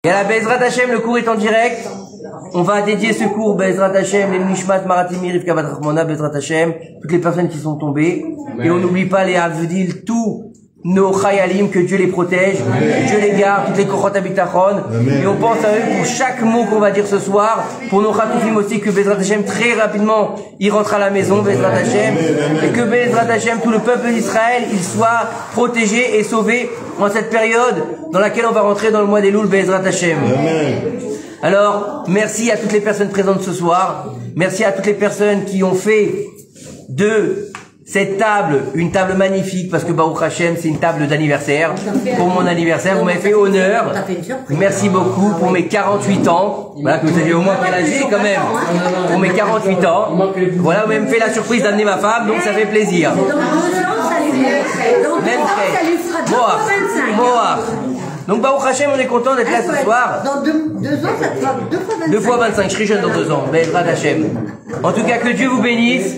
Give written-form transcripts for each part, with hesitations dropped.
Et à la Bezrat Hashem, le cours est en direct. On va dédier ce cours, Bezrat Hashem, les Nishmat, Maratimi, Rivka Bat Rachmana, Bezrat Hashem, toutes les personnes qui sont tombées. Et on n'oublie pas les Avdil, tous nos Chayalim, que Dieu les protège, que Dieu les garde, toutes les Kochot Abitachon. Et on pense à eux pour chaque mot qu'on va dire ce soir, pour nos Khatoufim aussi, que Bezrat Hashem, très rapidement, il rentre à la maison, Bezrat Hashem, et que Bezrat Hashem, tout le peuple d'Israël, il soit protégé et sauvé en cette période dans laquelle on va rentrer dans le mois des Louls, Bezrat Hashem. Alors, merci à toutes les personnes présentes ce soir. Merci à toutes les personnes qui ont fait de cette table une table magnifique, parce que Baruch Hashem, c'est une table d'anniversaire. Pour mon anniversaire, vous m'avez fait honneur. Merci beaucoup pour mes 48 ans. Voilà, que vous saviez au moins quel âge j'ai quand même. Pour mes 48 ans. Voilà, vous m'avez même fait la surprise d'amener ma femme, donc ça fait plaisir. Même fait. Moa. Donc Baruch Hashem, on est content d'être là ce soir. Dans 2 ans, ça te fera 2 fois 25. 2 fois 25, je serai jeune dans 2 ans. Bezrat Hashem. En tout cas, que Dieu vous bénisse,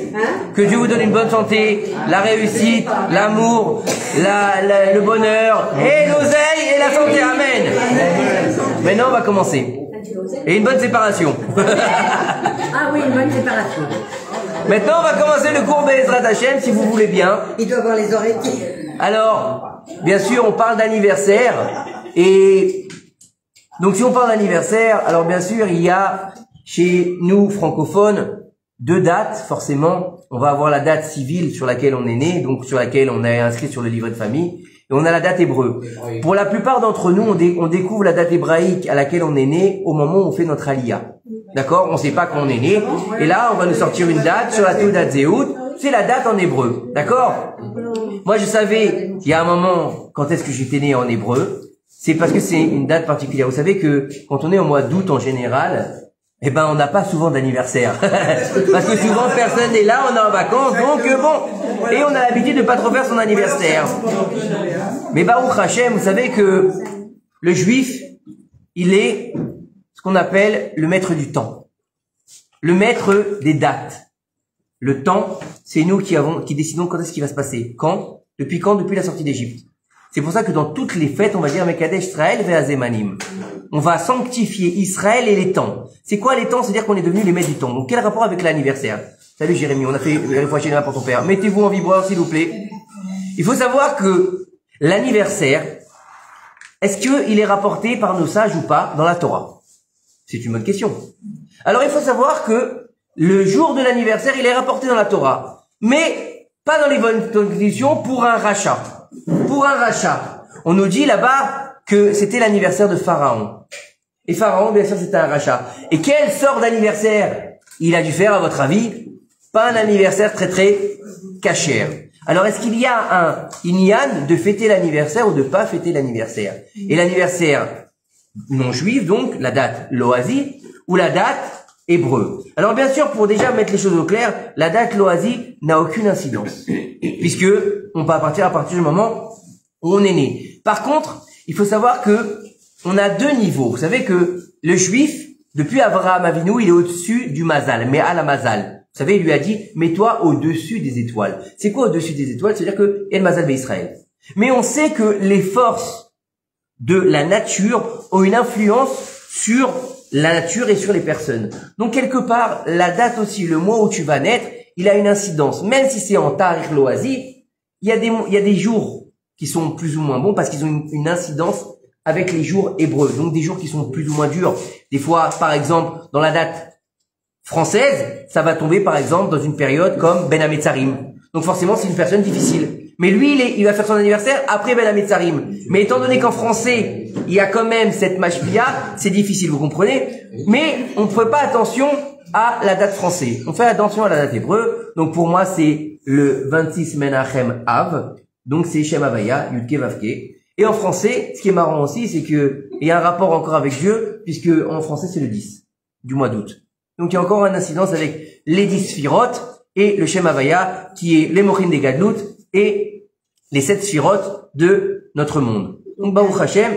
que Dieu vous donne une bonne santé, la réussite, l'amour, le bonheur, et l'oseille et la santé. Amen. Maintenant, on va commencer. Et une bonne séparation. Ah oui, une bonne séparation. Maintenant, on va commencer le cours Bezrat Hashem, si vous voulez bien. Il doit avoir les oreilles. Alors, bien sûr, on parle d'anniversaire. Et donc, si on parle d'anniversaire, alors bien sûr, il y a chez nous, francophones, 2 dates, forcément. On va avoir la date civile sur laquelle on est né, donc sur laquelle on est inscrit sur le livret de famille. Et on a la date hébreu. Pour la plupart d'entre nous, on découvre la date hébraïque à laquelle on est né au moment où on fait notre aliyah. D'accord? On ne sait pas quand on est né. Et là, on va nous sortir une date sur la Teudat Zéhout. C'est la date en hébreu. D'accord? Moi, je savais qu'il y a un moment, quand est-ce que j'étais né en hébreu. C'est parce que c'est une date particulière. Vous savez que quand on est au mois d'août en général, eh ben, on n'a pas souvent d'anniversaire. Parce que souvent, personne n'est là, on est en vacances, donc bon. Et on a l'habitude de pas trop faire son anniversaire. Mais Baruch Hashem, vous savez que le juif, il est ce qu'on appelle le maître du temps. Le maître des dates. Le temps, c'est nous qui décidons quand est-ce qu'il va se passer. Quand? Depuis quand? Depuis la sortie d'Égypte. C'est pour ça que dans toutes les fêtes, on va dire Mekadesh Israël ve'azemanim. On va sanctifier Israël et les temps. C'est quoi les temps? C'est-à-dire qu'on est devenus les maîtres du temps. Donc quel rapport avec l'anniversaire? Salut Jérémy, on a fait une fois chez nous pour ton père. Mettez-vous en vibreur s'il vous plaît. Il faut savoir que l'anniversaire, est-ce qu'il est rapporté par nos sages ou pas dans la Torah? C'est une bonne question. Alors il faut savoir que le jour de l'anniversaire, il est rapporté dans la Torah. Mais pas dans les bonnes conditions pour un rachat. Pour un rachat. On nous dit là-bas que c'était l'anniversaire de Pharaon. Et Pharaon, bien sûr, c'était un rachat. Et quelle sorte d'anniversaire il a dû faire, à votre avis? Pas un anniversaire très très cachère. Alors, est-ce qu'il y a un inyan de fêter l'anniversaire ou de pas fêter l'anniversaire? Et l'anniversaire non juif, donc, la date loazi, ou la date hébreu. Alors, bien sûr, pour déjà mettre les choses au clair, la date loazi n'a aucune incidence. Puisque on peut partir à partir du moment où on est né. Par contre, il faut savoir que on a 2 niveaux. Vous savez que le juif, depuis Abraham Avinu, il est au-dessus du mazal, mais à la mazal. Vous savez, il lui a dit, mets-toi au-dessus des étoiles. C'est quoi au-dessus des étoiles? C'est-à-dire que El Mazal Israël. Mais on sait que les forces de la nature ont une influence sur la nature et sur les personnes. Donc quelque part, la date aussi, le mois où tu vas naître, il a une incidence. Même si c'est en Tarikh Loazi, il y a des jours qui sont plus ou moins bons parce qu'ils ont une incidence avec les jours hébreux. Donc des jours qui sont plus ou moins durs. Des fois, par exemple, dans la date française, ça va tomber par exemple dans une période comme Ben Hametzarim. Donc forcément, c'est une personne difficile. Mais lui, il va faire son anniversaire après Ben Hametzarim. Mais étant donné qu'en français, il y a quand même cette mashpia, c'est difficile, vous comprenez? Mais on ne fait pas attention à la date française. On fait attention à la date hébreu. Donc pour moi, c'est le 26 Menachem Av. Donc c'est Shem Havaya, Yudke Vavke. Et en français, ce qui est marrant aussi, c'est que il y a un rapport encore avec Dieu, puisque en français, c'est le 10 du mois d'août. Donc il y a encore une incidence avec les 10 Sphirot et le Shem Havaya, qui est les Mochin des Gadlut et les 7 Sphirot de notre monde. Donc Baruch Hashem,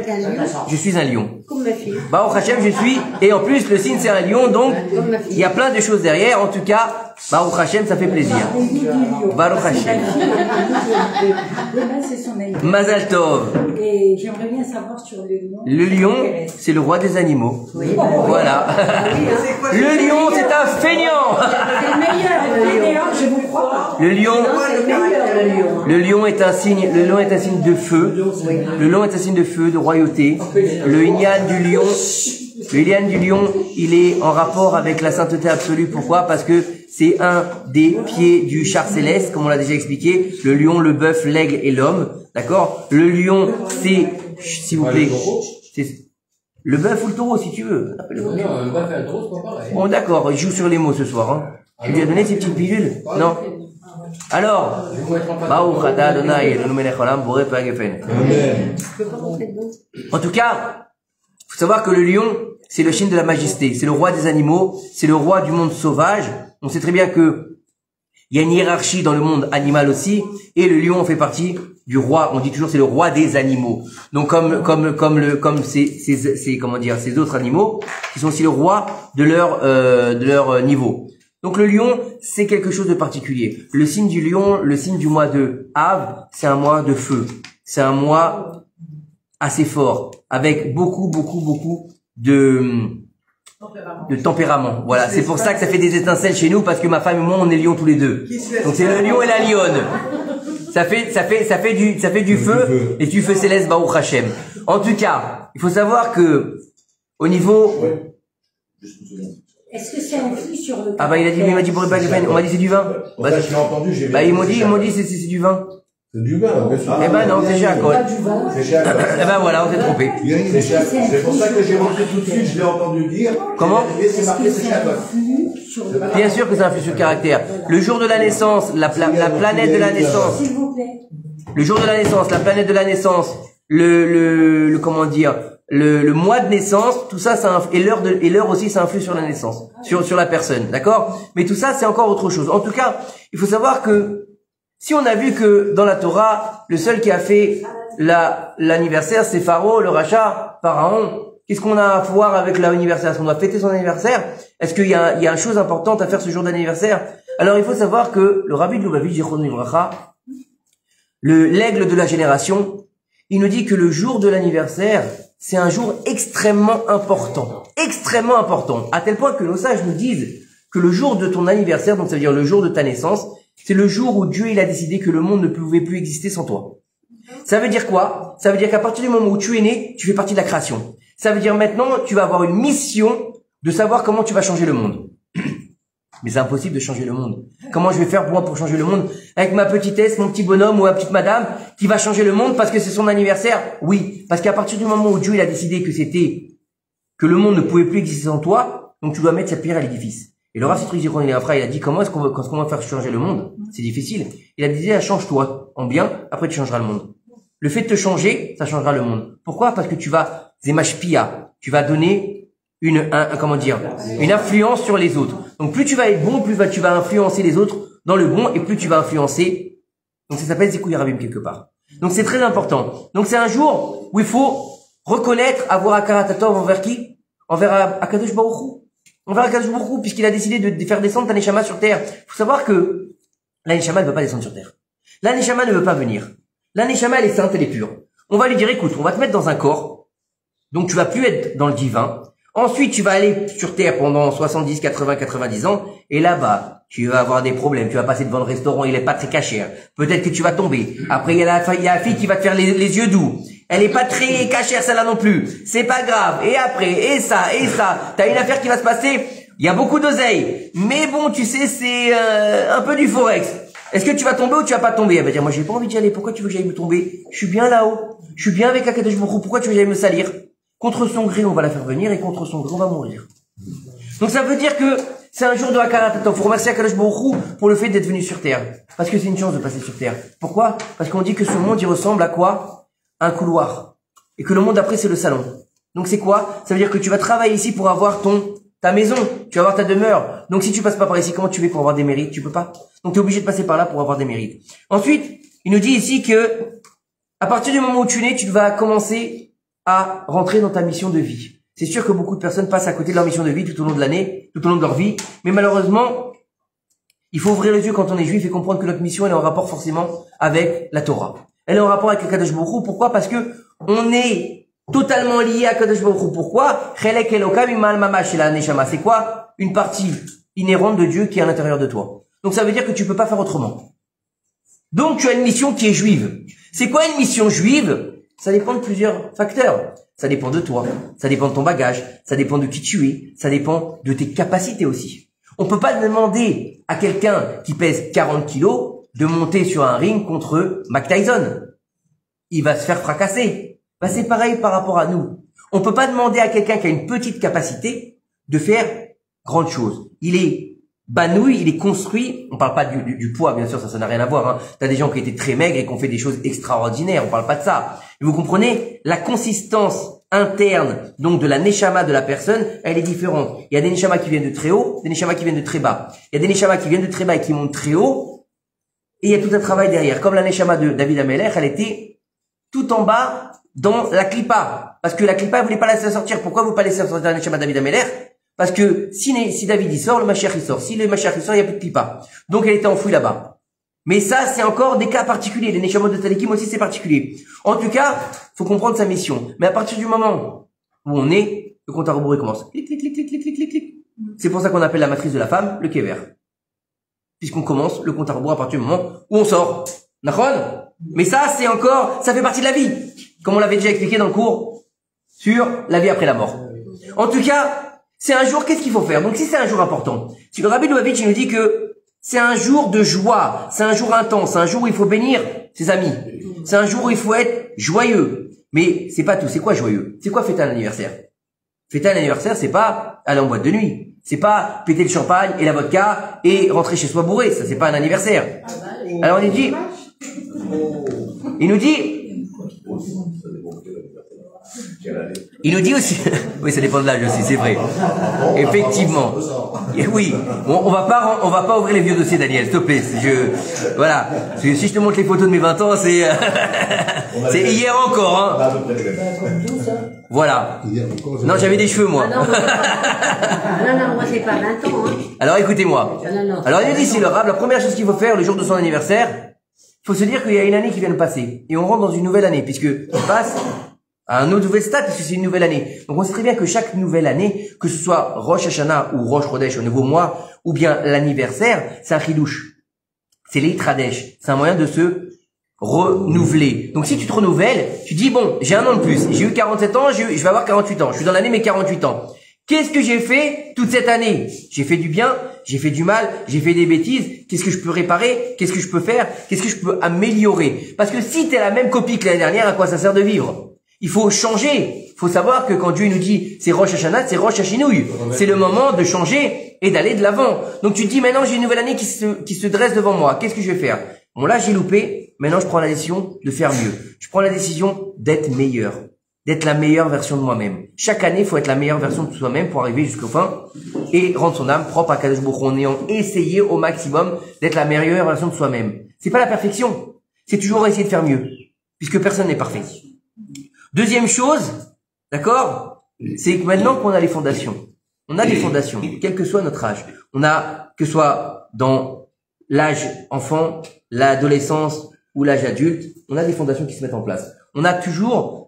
je suis un lion. Comme ma fille. Baruch Hashem, je suis, et en plus le signe c'est un lion, donc il y a plein de choses derrière. En tout cas, Baruch Hashem, ça fait plaisir. Baruch Hashem. Mazal Tov. Et j'aimerais bien savoir sur le lion. Le lion, c'est le roi des animaux. Oui, Voilà. Le lion, c'est un feignant. C'est le meilleur, je vous crois. Le lion, c'est le meilleur, le lion. le lion est un signe, le lion est un signe de feu. Le lion est un signe de feu, de royauté. Le Inyan du lion, il est en rapport avec la sainteté absolue. Pourquoi? Parce que c'est un des pieds du char céleste, comme on l'a déjà expliqué. Le lion, le bœuf, l'aigle et l'homme. D'accord? Le lion, c'est, s'il vous plaît, c'est le bœuf ou le taureau, si tu veux. Non, le bœuf et un taureau, c'est pas pareil. Bon, d'accord, il joue sur les mots ce soir, hein. Tu lui as donné ces petites pilules? Non. Alors, en tout cas, faut savoir que le lion, c'est le signe de la majesté, c'est le roi des animaux, c'est le roi du monde sauvage. On sait très bien que il y a une hiérarchie dans le monde animal aussi, et le lion fait partie du roi. On dit toujours c'est le roi des animaux. Donc comme ces autres animaux qui sont aussi le roi de leur niveau. Donc le lion, c'est quelque chose de particulier. Le signe du lion, le signe du mois de Av, c'est un mois de feu. C'est un mois assez fort, avec beaucoup de tempérament. Voilà, c'est pour ça que ça fait des étincelles chez nous, parce que ma femme et moi, on est lions tous les deux. Donc c'est le lion et la lionne. Ça fait du feu, et du feu céleste, Baruch Hashem. En tout cas, il faut savoir que, au niveau, Est-ce que c'est influe sur le ah bah il m'a dit pour on m'a dit c'est du vin. Bah, ça, je l'ai entendu, j'ai Bah ils m'ont dit c'est du vin. C'est du vin, bien sûr. Eh ben non, c'est Jacob. C'est Jacob. Eh ben voilà, on s'est trompé. C'est Jacob. C'est pour ça que j'ai rentré tout de suite, je l'ai entendu dire. Comment? C'est marqué, c'est Jacob. Bien sûr que ça influe sur le caractère. Le jour de la naissance, la planète de la naissance. S'il vous plaît. Le jour de la naissance, la planète de la naissance, le comment dire, le mois de naissance, tout ça, et l'heure aussi, ça influe sur la naissance, sur la personne, d'accord? Mais tout ça, c'est encore autre chose. En tout cas, il faut savoir que si on a vu que dans la Torah, le seul qui a fait l'anniversaire, c'est Pharaon, le rachat, Pharaon. Qu'est-ce qu'on a à voir avec l'anniversaire? Est-ce qu'on doit fêter son anniversaire? Est-ce qu'il y a une chose importante à faire ce jour d'anniversaire? Alors, il faut savoir que le Rabbi de Lubavitch, Zichrono Livracha, l'aigle de la génération, il nous dit que le jour de l'anniversaire, c'est un jour extrêmement important, à tel point que nos sages nous disent que le jour de ton anniversaire, donc ça veut dire le jour de ta naissance, c'est le jour où Dieu il a décidé que le monde ne pouvait plus exister sans toi. Ça veut dire quoi? Ça veut dire qu'à partir du moment où tu es né, tu fais partie de la création. Ça veut dire maintenant, tu vas avoir une mission de savoir comment tu vas changer le monde. Mais c'est impossible de changer le monde. Comment je vais faire pour changer le monde? Avec ma petitesse, mon petit bonhomme ou ma petite madame qui va changer le monde parce que c'est son anniversaire? Oui. Parce qu'à partir du moment où Dieu il a décidé que le monde ne pouvait plus exister sans toi, donc tu dois mettre cette pierre à l'édifice. Et le Rav Zichrono Livracha, il a dit comment est-ce qu'on va faire changer le monde? C'est difficile. Il a dit change-toi en bien, après tu changeras le monde. Le fait de te changer, ça changera le monde. Pourquoi? Parce que tu vas zemashpia, tu vas donner une influence sur les autres. Donc plus tu vas être bon, plus tu vas influencer les autres dans le bon, et plus tu vas influencer. Donc ça s'appelle Zikouï Rabim quelque part. Donc c'est très important. Donc c'est un jour où il faut reconnaître, avoir Akarat Hatov envers qui? Envers Akadosh Baruch Hu. Envers Akadosh Baruch Hu, puisqu'il a décidé de faire descendre ta Neshama sur terre. Il faut savoir que la Neshama ne veut pas descendre sur terre. La Neshama ne veut pas venir. La Neshama, elle est sainte, elle est pure. On va lui dire, écoute, on va te mettre dans un corps, donc tu vas plus être dans le divin. Ensuite, tu vas aller sur terre pendant 70, 80, 90 ans, et là-bas, tu vas avoir des problèmes. Tu vas passer devant le restaurant, il est pas très cachère. Peut-être que tu vas tomber. Après, il y a la fille qui va te faire les yeux doux. Elle est pas très cachère, celle-là non plus. C'est pas grave. Et après, et ça. T'as une affaire qui va se passer. Il y a beaucoup d'oseille. Mais bon, tu sais, c'est un peu du forex. Est-ce que tu vas tomber ou tu vas pas tomber? Elle va dire, moi, j'ai pas envie d'y aller. Pourquoi tu veux que j'aille me tomber? Je suis bien là-haut. Je suis bien avec Akadosh Baruch Hu. Pourquoi tu veux que j'aille me salir? Contre son gré, on va la faire venir, et contre son gré, on va mourir. Donc ça veut dire que c'est un jour de Hakarat Hatov. Faut remercier Akadosh Baruch Hu pour le fait d'être venu sur terre. Parce que c'est une chance de passer sur terre. Pourquoi? Parce qu'on dit que ce monde, il ressemble à quoi? À un couloir. Et que le monde après, c'est le salon. Donc c'est quoi? Ça veut dire que tu vas travailler ici pour avoir ta maison. Tu vas avoir ta demeure. Donc si tu passes pas par ici, comment tu fais pour avoir des mérites? Tu peux pas. Donc tu es obligé de passer par là pour avoir des mérites. Ensuite, il nous dit ici que, à partir du moment où tu nais, tu vas commencer à rentrer dans ta mission de vie. C'est sûr que beaucoup de personnes passent à côté de leur mission de vie tout au long de l'année, tout au long de leur vie, mais malheureusement, il faut ouvrir les yeux quand on est juif et comprendre que notre mission elle est en rapport forcément avec la Torah. Elle est en rapport avec le Kadosh Baruch Hu. Pourquoi? Parce que on est totalement lié à Kadosh Baruch Hu. Pourquoi? Chelek Elokam imal mamash la neshama. C'est quoi? Une partie inhérente de Dieu qui est à l'intérieur de toi. Donc ça veut dire que tu peux pas faire autrement. Donc tu as une mission qui est juive. C'est quoi une mission juive? Ça dépend de plusieurs facteurs. Ça dépend de toi, ça dépend de ton bagage, ça dépend de qui tu es, ça dépend de tes capacités aussi. On peut pas demander à quelqu'un qui pèse 40 kilos de monter sur un ring contre Mike Tyson. Il va se faire fracasser. Bah, c'est pareil par rapport à nous. On peut pas demander à quelqu'un qui a une petite capacité de faire grande chose. Il est banouille, il est construit. On parle pas du poids, bien sûr, ça n'a rien à voir. Hein. T'as des gens qui étaient très maigres et qui ont fait des choses extraordinaires. On parle pas de ça. Et vous comprenez, la consistance interne, donc de la neshama de la personne, elle est différente. Il y a des neshamas qui viennent de très haut, des neshamas qui viennent de très bas. Il y a des neshamas qui viennent de très bas et qui montent très haut. Et il y a tout un travail derrière. Comme la neshama de David Amelech, elle était tout en bas dans la clipa. Parce que la clipa, elle voulait pas la laisser sortir. Pourquoi vous pas laisser sortir la neshama de David Amelech? Parce que si David y sort, le Mashiach y sort. Si le Mashiach y sort, il n'y a plus de clipa. Donc elle était enfouie là-bas. Mais ça, c'est encore des cas particuliers. Les neshamot de Tzadikim aussi, c'est particulier. En tout cas, faut comprendre sa mission. Mais à partir du moment où on est, le compte à rebours commence. Clic, clic, clic, clic, clic, clic, clic, clic. C'est pour ça qu'on appelle la matrice de la femme le kever. Puisqu'on commence le compte à rebours à partir du moment où on sort. Nachon? Mais ça, c'est encore, ça fait partie de la vie. Comme on l'avait déjà expliqué dans le cours sur la vie après la mort. En tout cas, c'est un jour, qu'est-ce qu'il faut faire? Donc si c'est un jour important, si le Rabbi Lubavitch, il nous dit que c'est un jour de joie, c'est un jour intense, c'est un jour où il faut bénir ses amis, c'est un jour où il faut être joyeux. Mais c'est pas tout, c'est quoi joyeux? C'est quoi fêter un anniversaire? Fêter un anniversaire, c'est pas aller en boîte de nuit, c'est pas péter le champagne et la vodka et rentrer chez soi bourré, ça c'est pas un anniversaire. Alors il nous dit aussi, oui, ça dépend de l'âge aussi, c'est vrai. Effectivement. Et oui. Bon, on va pas ouvrir les vieux dossiers, Daniel, s'il te plaît. Voilà. Si je te montre les photos de mes 20 ans, c'est hier encore, hein. Voilà. Non, j'avais des cheveux, moi. Non, moi c'est pas 20 ans, hein. Alors, écoutez-moi. Alors, il nous dit, c'est le Rab, la première chose qu'il faut faire le jour de son anniversaire, il faut se dire qu'il y a une année qui vient de passer. Et on rentre dans une nouvelle année, puisque on passe à un autre nouvel stade, puisque c'est une nouvelle année. Donc on sait très bien que chaque nouvelle année, que ce soit Rosh Hashanah ou Rosh Chodesh au nouveau mois, ou bien l'anniversaire, c'est un chidouche. C'est l'Eitradesh. C'est un moyen de se renouveler. Donc si tu te renouvelles, tu dis bon, j'ai un an de plus, j'ai eu 47 ans, je vais avoir 48 ans, je suis dans l'année mes 48 ans. Qu'est-ce que j'ai fait toute cette année? J'ai fait du bien, j'ai fait du mal, j'ai fait des bêtises. Qu'est-ce que je peux réparer? Qu'est-ce que je peux faire? Qu'est-ce que je peux améliorer? Parce que si t'es la même copie que l'année dernière, à quoi ça sert de vivre? Il faut changer. Il faut savoir que quand Dieu nous dit c'est Rosh Hashanah, c'est Rosh Hashinouï. C'est le moment de changer et d'aller de l'avant. Donc tu te dis maintenant j'ai une nouvelle année qui se dresse devant moi. Qu'est-ce que je vais faire? Bon là j'ai loupé. Maintenant je prends la décision de faire mieux. Je prends la décision d'être meilleur. D'être la meilleure version de moi-même. Chaque année, il faut être la meilleure version de soi-même pour arriver jusqu'au fin et rendre son âme propre à Kadosh Baruch Hu en ayant essayé au maximum d'être la meilleure version de soi-même. C'est pas la perfection. C'est toujours essayer de faire mieux. Puisque personne n'est parfait. Deuxième chose, d'accord, c'est que maintenant qu'on a les fondations, on a des fondations, quel que soit notre âge. On a, que ce soit dans l'âge enfant, l'adolescence ou l'âge adulte, on a des fondations qui se mettent en place. On a toujours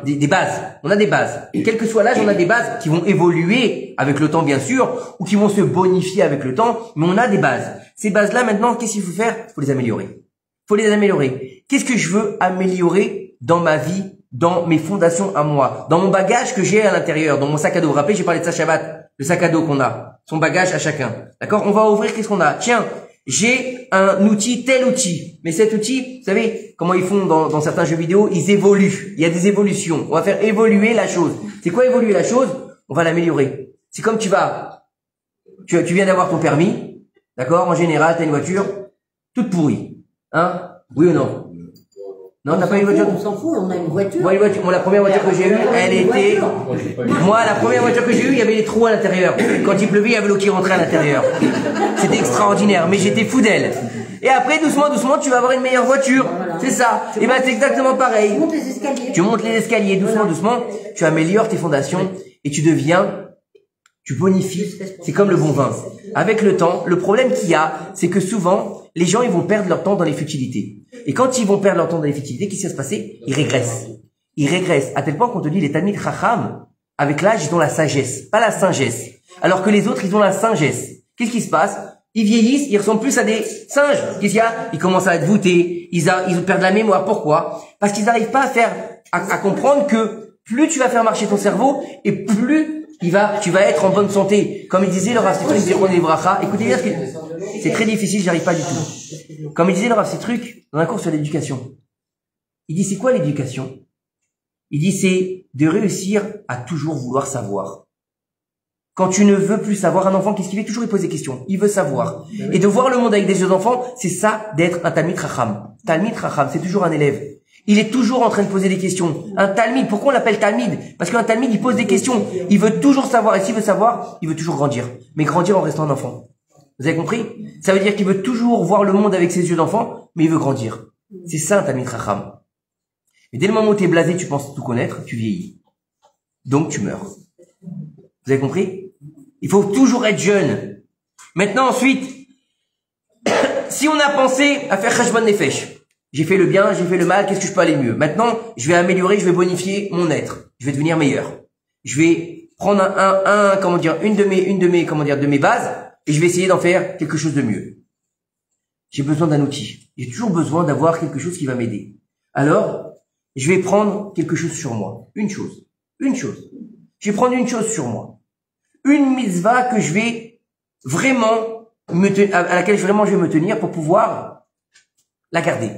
des bases. On a des bases. Et quel que soit l'âge, on a des bases qui vont évoluer avec le temps, bien sûr, ou qui vont se bonifier avec le temps, mais on a des bases. Ces bases-là, maintenant, qu'est-ce qu'il faut faire? Il faut les améliorer. Il faut les améliorer. Qu'est-ce que je veux améliorer dans ma vie, dans mes fondations à moi, dans mon bagage que j'ai à l'intérieur, dans mon sac à dos? Vous vous rappelez, j'ai parlé de ça Shabbat, le sac à dos qu'on a, son bagage à chacun. D'accord? On va ouvrir, qu'est-ce qu'on a? Tiens, j'ai un outil, tel outil. Mais cet outil, vous savez, comment ils font dans certains jeux vidéo? Ils évoluent. Il y a des évolutions. On va faire évoluer la chose. C'est quoi évoluer la chose? On va l'améliorer. C'est comme tu viens d'avoir ton permis. D'accord? En général, t'as une voiture toute pourrie. Hein? Oui ou non? Non, t'as pas une voiture? On s'en fout, on a une voiture. Moi, la première voiture que j'ai eue, elle était... Moi, la première voiture que j'ai eue, il y avait des trous à l'intérieur. Quand il pleuvait, il y avait l'eau qui rentrait à l'intérieur. C'était extraordinaire, mais j'étais fou d'elle. Et après, doucement, doucement, tu vas avoir une meilleure voiture. C'est ça. Et ben, c'est exactement pareil. Tu montes les escaliers. Tu montes les escaliers, doucement, doucement. Tu améliores tes fondations et tu bonifies. C'est comme le bon vin. Avec le temps, le problème qu'il y a, c'est que souvent, les gens, ils vont perdre leur temps dans les futilités. Et quand ils vont perdre leur temps dans les futilités, qu'est-ce qui va se passer? Ils régressent. ils régressent à tel point qu'on te dit les Talmid Chacham, avec l'âge, ils ont la sagesse, pas la singesse. Alors que les autres, ils ont la singesse. Qu'est-ce qui se passe? Ils vieillissent, ils ressemblent plus à des singes. Qu'est-ce qu'il y a? Ils commencent à être voûtés, ils perdent la mémoire. Pourquoi? Parce qu'ils n'arrivent pas à comprendre que plus tu vas faire marcher ton cerveau et plus tu vas être en bonne santé. Comme il disait le Rav Citruk, écoutez bien, c'est très difficile, j'arrive pas du tout. Comme il disait le Rav Citruk dans un cours sur l'éducation. Il dit, c'est quoi l'éducation? Il dit, c'est de réussir à toujours vouloir savoir. Quand tu ne veux plus savoir, un enfant, qu'est-ce qu'il fait? Toujours il pose des questions. Il veut savoir. Et de voir le monde avec des yeux d'enfant, c'est ça d'être un Talmid Chacham. Talmid Chacham, c'est toujours un élève. Il est toujours en train de poser des questions. Un Talmid, pourquoi on l'appelle Talmid? Parce qu'un Talmid, il pose des questions. Il veut toujours savoir. Et s'il veut savoir, il veut toujours grandir. Mais grandir en restant un enfant. Vous avez compris? Ça veut dire qu'il veut toujours voir le monde avec ses yeux d'enfant, mais il veut grandir. C'est ça un Talmid Chacham. Et dès le moment où tu es blasé, tu penses tout connaître, tu vieillis. Donc tu meurs. Vous avez compris? Il faut toujours être jeune. Maintenant, ensuite, si on a pensé à faire Cheshbon Nefesh, j'ai fait le bien, j'ai fait le mal, qu'est-ce que je peux aller mieux? Maintenant, je vais améliorer, je vais bonifier mon être. Je vais devenir meilleur. Je vais prendre une de mes bases, et je vais essayer d'en faire quelque chose de mieux. J'ai besoin d'un outil. J'ai toujours besoin d'avoir quelque chose qui va m'aider. Alors, je vais prendre quelque chose sur moi. Une chose. Je vais prendre une chose sur moi. Une mitzvah que je vais vraiment à laquelle vraiment je vais me tenir pour pouvoir la garder.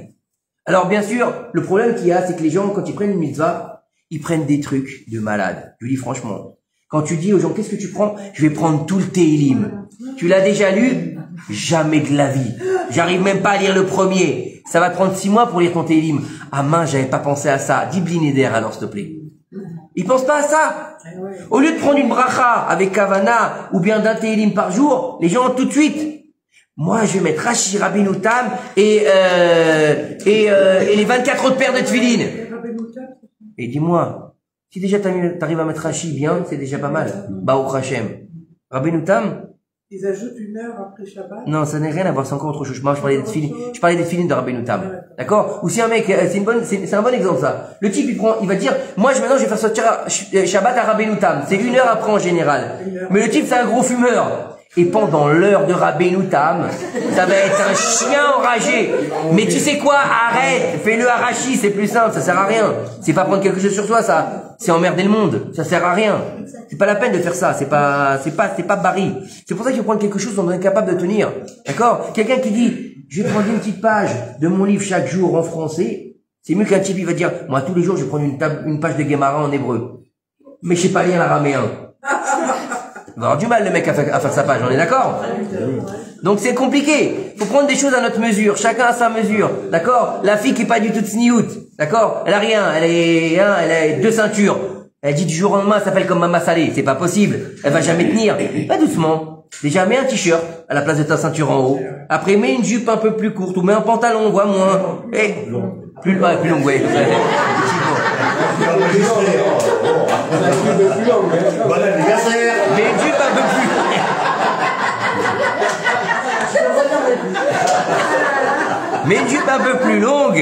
Alors bien sûr, le problème qu'il y a, c'est que les gens, quand ils prennent une mitzvah, ils prennent des trucs de malade. Je vous dis franchement, quand tu dis aux gens, qu'est-ce que tu prends? Je vais prendre tout le Tehillim. Tu l'as déjà lu? Jamais de la vie. J'arrive même pas à lire le premier. Ça va te prendre 6 mois pour lire ton Tehillim. Ah mince, j'avais pas pensé à ça. Dis Blinéder alors, s'il te plaît. Ils pensent pas à ça. Au lieu de prendre une bracha avec Kavana ou bien d'un Tehillim par jour, les gens tout de suite. Moi, je vais mettre Rashi, Rabbeinu Tam et les 24 autres paires de tefilines. Et dis-moi, si déjà t'arrives à mettre Rashi bien, c'est déjà pas mal. Baruch Hashem. Rabbeinu Tam. Ils ajoutent 1 heure après Shabbat. Non, ça n'a rien à voir, c'est encore autre chose. Moi, je parlais des tefilines de Rabbeinu Tam. D'accord? Ou si un mec, c'est un bon exemple, ça. Le type, il va dire, moi, maintenant, je vais faire sortir Shabbat à Rabbeinu Tam. C'est 1 heure après en général. Mais le type, c'est un gros fumeur. Et pendant l'heure de Rabbeinu Tam, ça va être un chien enragé. Mais tu sais quoi? Arrête, fais-le Arashi, c'est plus simple, ça sert à rien. C'est pas prendre quelque chose sur toi, ça. C'est emmerder le monde, ça sert à rien. C'est pas la peine de faire ça, c'est pas baril. C'est pour ça qu'il faut prendre quelque chose dont on est capable de tenir. D'accord? Quelqu'un qui dit, je vais prendre une petite page de mon livre chaque jour en français, c'est mieux qu'un type, il va dire, moi, tous les jours, je vais prendre une page de Gemara en hébreu. Mais je sais pas lire l'araméen. Il va avoir du mal, le mec, à faire sa page, on est d'accord? Donc c'est compliqué. Faut prendre des choses à notre mesure. Chacun à sa mesure. D'accord? La fille qui est pas du tout tsniout. D'accord? Elle a rien. Elle a 2 ceintures. Elle dit du jour au lendemain, elle s'appelle comme Mama Salé. C'est pas possible. Elle va jamais tenir. Pas doucement. Déjà, mets un t-shirt à la place de ta ceinture en haut. Après, mets une jupe un peu plus courte ou mets un pantalon, on voit moins. Et, plus long, ouais. Bon anniversaire. Mais une jupe un peu plus. Mais une jupe un peu plus longue.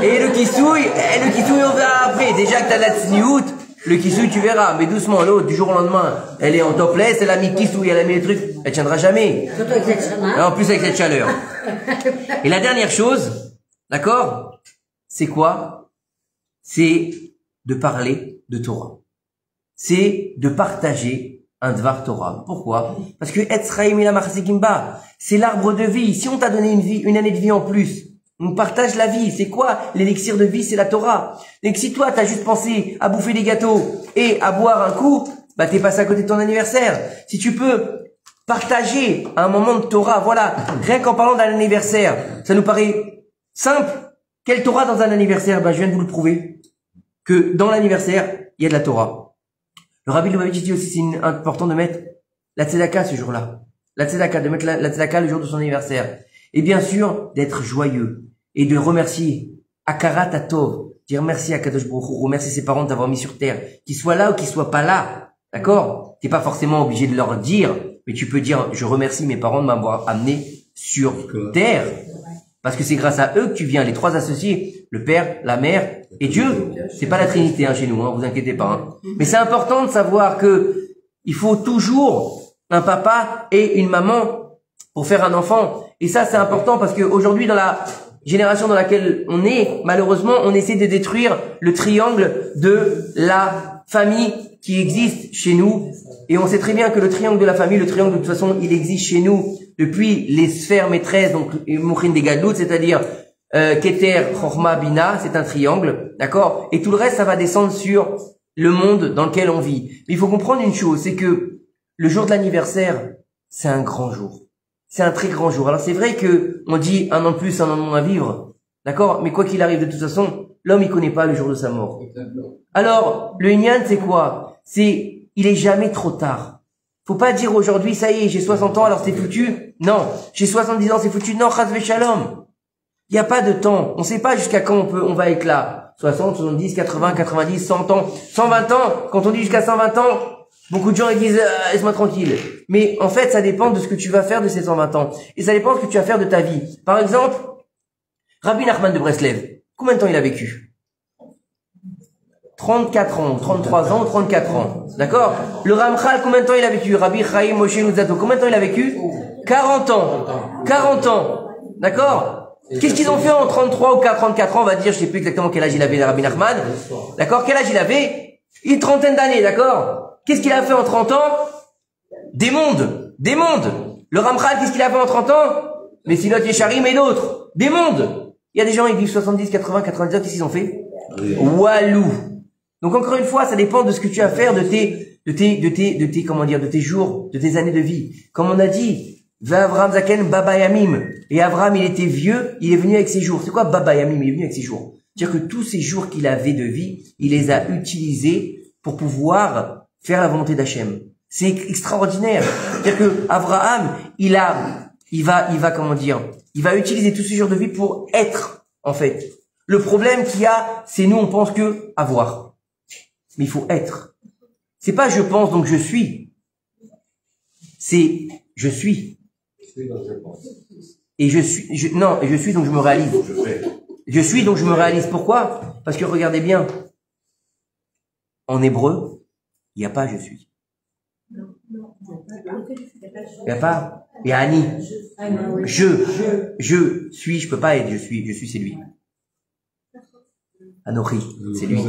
Et le kissouille, on verra après. Déjà que t'as la tsniout, le kissouille, tu verras. Mais doucement, l'autre, du jour au lendemain, elle est en topless, elle a mis kissouille, elle a mis les trucs. Elle tiendra jamais. Surtout avec cette chaleur. Et en plus avec cette chaleur. Et la dernière chose, d'accord? C'est quoi? C'est de parler de Torah. C'est de partager un Dvar Torah. Pourquoi? Parce que Etzraim ila Machzikimba, c'est l'arbre de vie. Si on t'a donné une année de vie en plus, on partage la vie. C'est quoi l'élixir de vie? C'est la Torah. Donc si toi t'as juste pensé à bouffer des gâteaux et à boire un coup, bah t'es passé à côté de ton anniversaire. Si tu peux partager un moment de Torah, voilà, rien qu'en parlant d'un anniversaire, ça nous paraît simple. Quelle Torah dans un anniversaire? Ben je viens de vous le prouver. Que dans l'anniversaire, il y a de la Torah. Le Rabbi Lubavitch dit aussi c'est important de mettre la tzedaka ce jour-là. La tzedaka, de mettre la tzedaka le jour de son anniversaire. Et bien sûr, d'être joyeux. Et de remercier Akarat Atov. Dire merci à Kadosh Baruch Hu, remercier ses parents de t'avoir mis sur terre. Qu'ils soient là ou qu'ils soient pas là. D'accord? T'es pas forcément obligé de leur dire, mais tu peux dire je remercie mes parents de m'avoir amené sur terre. Parce que c'est grâce à eux que tu viens, les trois associés, le Père, la Mère et Dieu. C'est pas la Trinité chez nous, vous inquiétez pas. Mais c'est important de savoir que il faut toujours un papa et une maman pour faire un enfant. Et ça, c'est important parce que aujourd'hui, dans la génération dans laquelle on est, malheureusement, on essaie de détruire le triangle de la famille qui existe chez nous. Et on sait très bien que le triangle de la famille, le triangle de toute façon, il existe chez nous depuis les sphères maîtresses, donc Mouchin des Gadlout, c'est-à-dire Keter, Chorma, Bina, c'est un triangle, d'accord? Et tout le reste, ça va descendre sur le monde dans lequel on vit. Mais il faut comprendre une chose, c'est que le jour de l'anniversaire, c'est un grand jour. C'est un très grand jour. Alors c'est vrai que on dit un an de plus, un an de moins à vivre, d'accord? Mais quoi qu'il arrive, de toute façon, l'homme il connaît pas le jour de sa mort. Alors le Inyan, c'est quoi? C'est il est jamais trop tard. Faut pas dire aujourd'hui, ça y est, j'ai 60 ans, alors c'est foutu. Non, j'ai 70 ans, c'est foutu. Non, chas v'shalom. Il y a pas de temps. On sait pas jusqu'à quand on va être là. 60, 70, 80, 90, 100 ans, 120 ans. Quand on dit jusqu'à 120 ans, beaucoup de gens ils disent laisse-moi tranquille. Mais en fait, ça dépend de ce que tu vas faire de ces 120 ans. Et ça dépend de ce que tu vas faire de ta vie. Par exemple, Rabbi Nachman de Breslev, combien de temps il a vécu? 34 ans, 33 ans, 34 ans. D'accord? Le Ramchal, combien de temps il a vécu? Rabbi Chaim Moshe Luzzatto, combien de temps il a vécu? 40 ans. 40 ans. D'accord? Qu'est-ce qu'ils ont fait en 33 ou 34 ans? On va dire, je sais plus exactement quel âge il avait, Rabbi Nachman. D'accord? Quel âge il avait? Une trentaine d'années, d'accord? Qu'est-ce qu'il a fait en 30 ans? Des mondes. Des mondes. Le Ramchal, qu'est-ce qu'il a fait en 30 ans? Messilot Yesharim et d'autres. Des mondes. Il y a des gens, ils vivent 70, 80, 90 ans, qu'est-ce qu'ils ont fait? Walou. Donc encore une fois, ça dépend de ce que tu vas faire de tes comment dire, de tes jours, de tes années de vie. Comme on a dit, Avram Zaken Baba Yamim. Et Avram, il était vieux, il est venu avec ses jours. C'est quoi Baba Yamim? Il est venu avec ses jours. C'est-à-dire que tous ces jours qu'il avait de vie, il les a utilisés pour pouvoir faire la volonté d'Hachem. C'est extraordinaire. C'est-à-dire que Abraham, il va comment dire, il va utiliser tous ces jours de vie pour être, en fait. Le problème qu'il y a, c'est nous, on pense que avoir. Mais il faut être. C'est pas je pense donc je suis. C'est je suis. Et je suis donc je me réalise. Je suis donc je me réalise. Pourquoi? Parce que regardez bien. En hébreu, il n'y a pas je suis. Il n'y a pas. Il y a Ani. Je suis, je peux pas être je suis c'est lui. Anochi, c'est lui.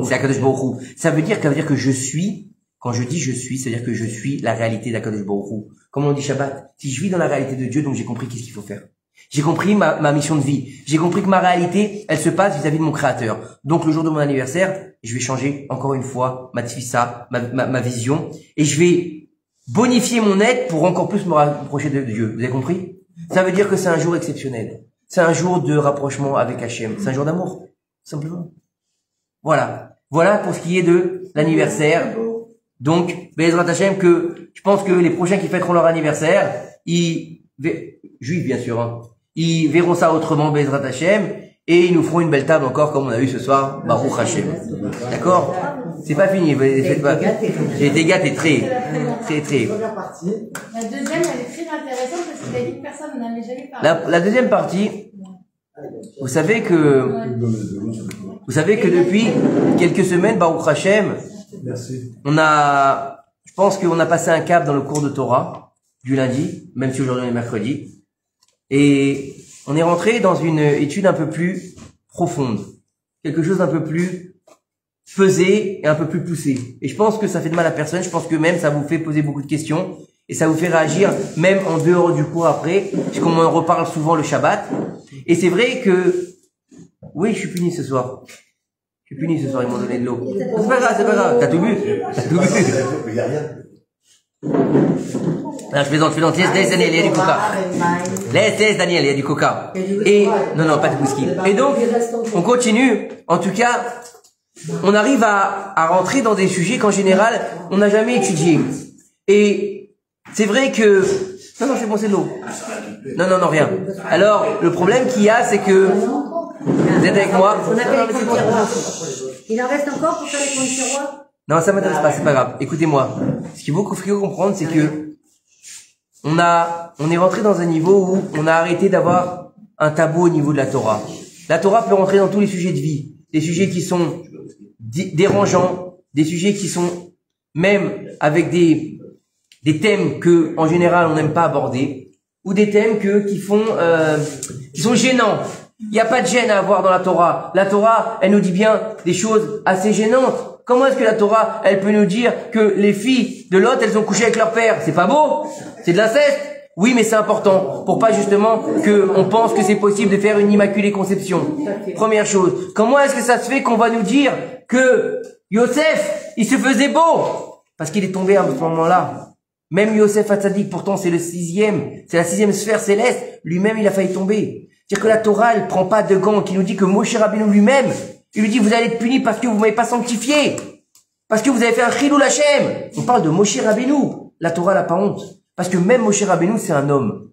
C'est Akadosh Baruch Hu. Ça veut dire que je suis, quand je dis je suis, c'est-à-dire que je suis la réalité d'Akadosh Baruch Hu. Comme on dit Shabbat, si je vis dans la réalité de Dieu, donc j'ai compris qu'est-ce qu'il faut faire. J'ai compris ma mission de vie. J'ai compris que ma réalité, elle se passe vis-à-vis de mon Créateur. Donc le jour de mon anniversaire, je vais changer encore une fois ma tfissa, ma vision, et je vais bonifier mon être pour encore plus me rapprocher de Dieu. Vous avez compris? Ça veut dire que c'est un jour exceptionnel. C'est un jour de rapprochement avec Hachem. C'est un jour d'amour. Simplement. Voilà. Voilà pour ce qui est de l'anniversaire. Donc, Bezrat Hachem, que je pense que les prochains qui fêteront leur anniversaire, juifs bien sûr, ils verront ça autrement, Bezrat Hachem, et ils nous feront une belle table encore comme on a eu ce soir, Baruch Hachem. D'accord? C'est pas fini, faites pas. J'ai été gâté très. La deuxième, elle est très intéressante parce que t'as dit que personne n'en avait jamais parlé. La deuxième partie, vous savez que depuis quelques semaines, Baruch Hashem, je pense qu'on a passé un cap dans le cours de Torah du lundi, même si aujourd'hui on est mercredi, et on est rentré dans une étude un peu plus profonde, quelque chose d'un peu plus pesé et un peu plus poussé. Et je pense que ça fait de mal à personne, je pense que même ça vous fait poser beaucoup de questions, et ça vous fait réagir même en dehors du cours après, puisqu'on en reparle souvent le Shabbat. Et c'est vrai que, oui, je suis puni ce soir. Je suis puni ce soir, ils m'ont donné de l'eau. C'est pas grave. T'as tout bu? Il y a rien. Non, je plaisante. Laisse Daniel, il y a du coca. Laisse Daniel, il y a du coca. Et, non, pas de whisky. Et donc, on continue. En tout cas, on arrive à rentrer dans des sujets qu'en général, on n'a jamais étudiés. Et c'est vrai que, non, c'est bon, c'est de l'eau. Non, rien. Alors, le problème qu'il y a, c'est que, vous êtes avec moi? On appelle les comptes tiroirs. Il en reste encore pour faire les comptes tiroirs? Non, ça m'intéresse pas, c'est pas grave. Écoutez-moi. Ce qu'il faut comprendre, c'est que, on est rentré dans un niveau où on a arrêté d'avoir un tabou au niveau de la Torah. La Torah peut rentrer dans tous les sujets de vie, des sujets qui sont dérangeants, des sujets qui sont même avec des thèmes que en général on n'aime pas aborder, ou des thèmes qui sont gênants. Il n'y a pas de gêne à avoir dans la Torah. La Torah, elle nous dit bien des choses assez gênantes. Comment est-ce que la Torah, elle peut nous dire que les filles de Lot, elles ont couché avec leur père? C'est pas beau? C'est de l'inceste? Oui, mais c'est important pour pas justement que on pense que c'est possible de faire une immaculée conception. Première chose. Comment est-ce que ça se fait qu'on va nous dire que Yosef, il se faisait beau? Parce qu'il est tombé à ce moment-là. Même Yosef Hatzadik, pourtant c'est la sixième sphère céleste, lui-même il a failli tomber. C'est-à-dire que la Torah, elle prend pas de gants, qui nous dit que Moshe Rabbeinu lui-même, il lui dit vous allez être punis parce que vous m'avez pas sanctifié. Parce que vous avez fait un chilul Hashem. On parle de Moshe Rabbeinu. La Torah n'a pas honte. Parce que même Moshe Rabbeinu, c'est un homme.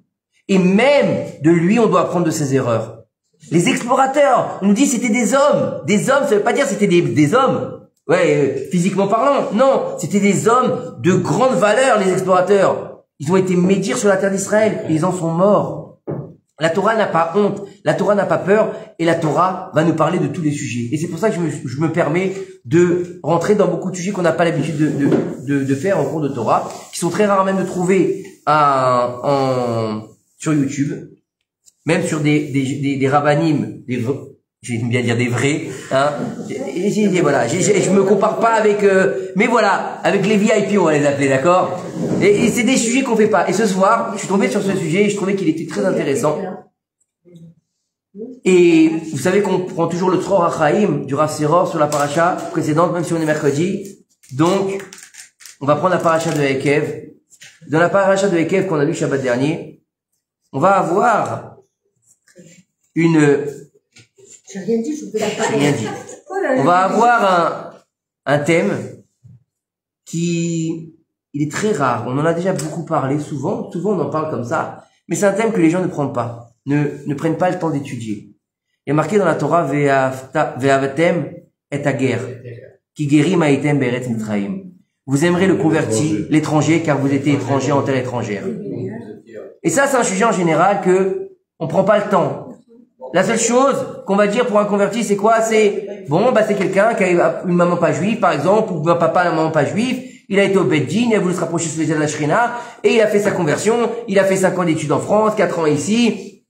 Et même de lui, on doit apprendre de ses erreurs. Les explorateurs, on nous dit c'était des hommes. Des hommes, ça veut pas dire c'était des hommes. Ouais, physiquement parlant. Non, c'était des hommes de grande valeur, les explorateurs. Ils ont été médire sur la terre d'Israël et ils en sont morts. La Torah n'a pas honte, la Torah n'a pas peur, et la Torah va nous parler de tous les sujets. Et c'est pour ça que je me permets de rentrer dans beaucoup de sujets qu'on n'a pas l'habitude de faire en cours de Torah, qui sont très rares même de trouver sur YouTube, même sur des rabbanim, j'aime bien dire des vrais, hein. Et voilà, je me compare pas avec, mais voilà, avec les VIP on va les appeler, d'accord? Et c'est des sujets qu'on fait pas. Et ce soir, je suis tombé sur ce sujet et je trouvais qu'il était très intéressant. Et vous savez qu'on prend toujours le Tzror HaChaim du Rav Seror sur la paracha précédente, même si on est mercredi. Donc, on va prendre la paracha de Ekev. Dans la paracha de Ekev qu'on a lu Shabbat dernier, on va avoir une... J'ai rien dit, je vous ai rien dit. On va avoir un thème qui, il est très rare. On en a déjà beaucoup parlé, souvent on en parle comme ça. Mais c'est un thème que les gens ne prennent pas, ne prennent pas le temps d'étudier. Il y a marqué dans la Torah, Ve'avatem et ager, ki gerim haitem be'eretz Mitzrayim. Vous aimerez le converti, l'étranger, car vous étiez étranger en terre étrangère. Et ça, c'est un sujet en général que on prend pas le temps. La seule chose qu'on va dire pour un converti, c'est quoi? C'est, bon, c'est quelqu'un qui a une maman pas juive, par exemple, ou un papa, une maman pas juive. Il a été au Beddin, il a voulu se rapprocher sous les ailes de la Shrina, et il a fait sa conversion. Il a fait 5 ans d'études en France, 4 ans ici,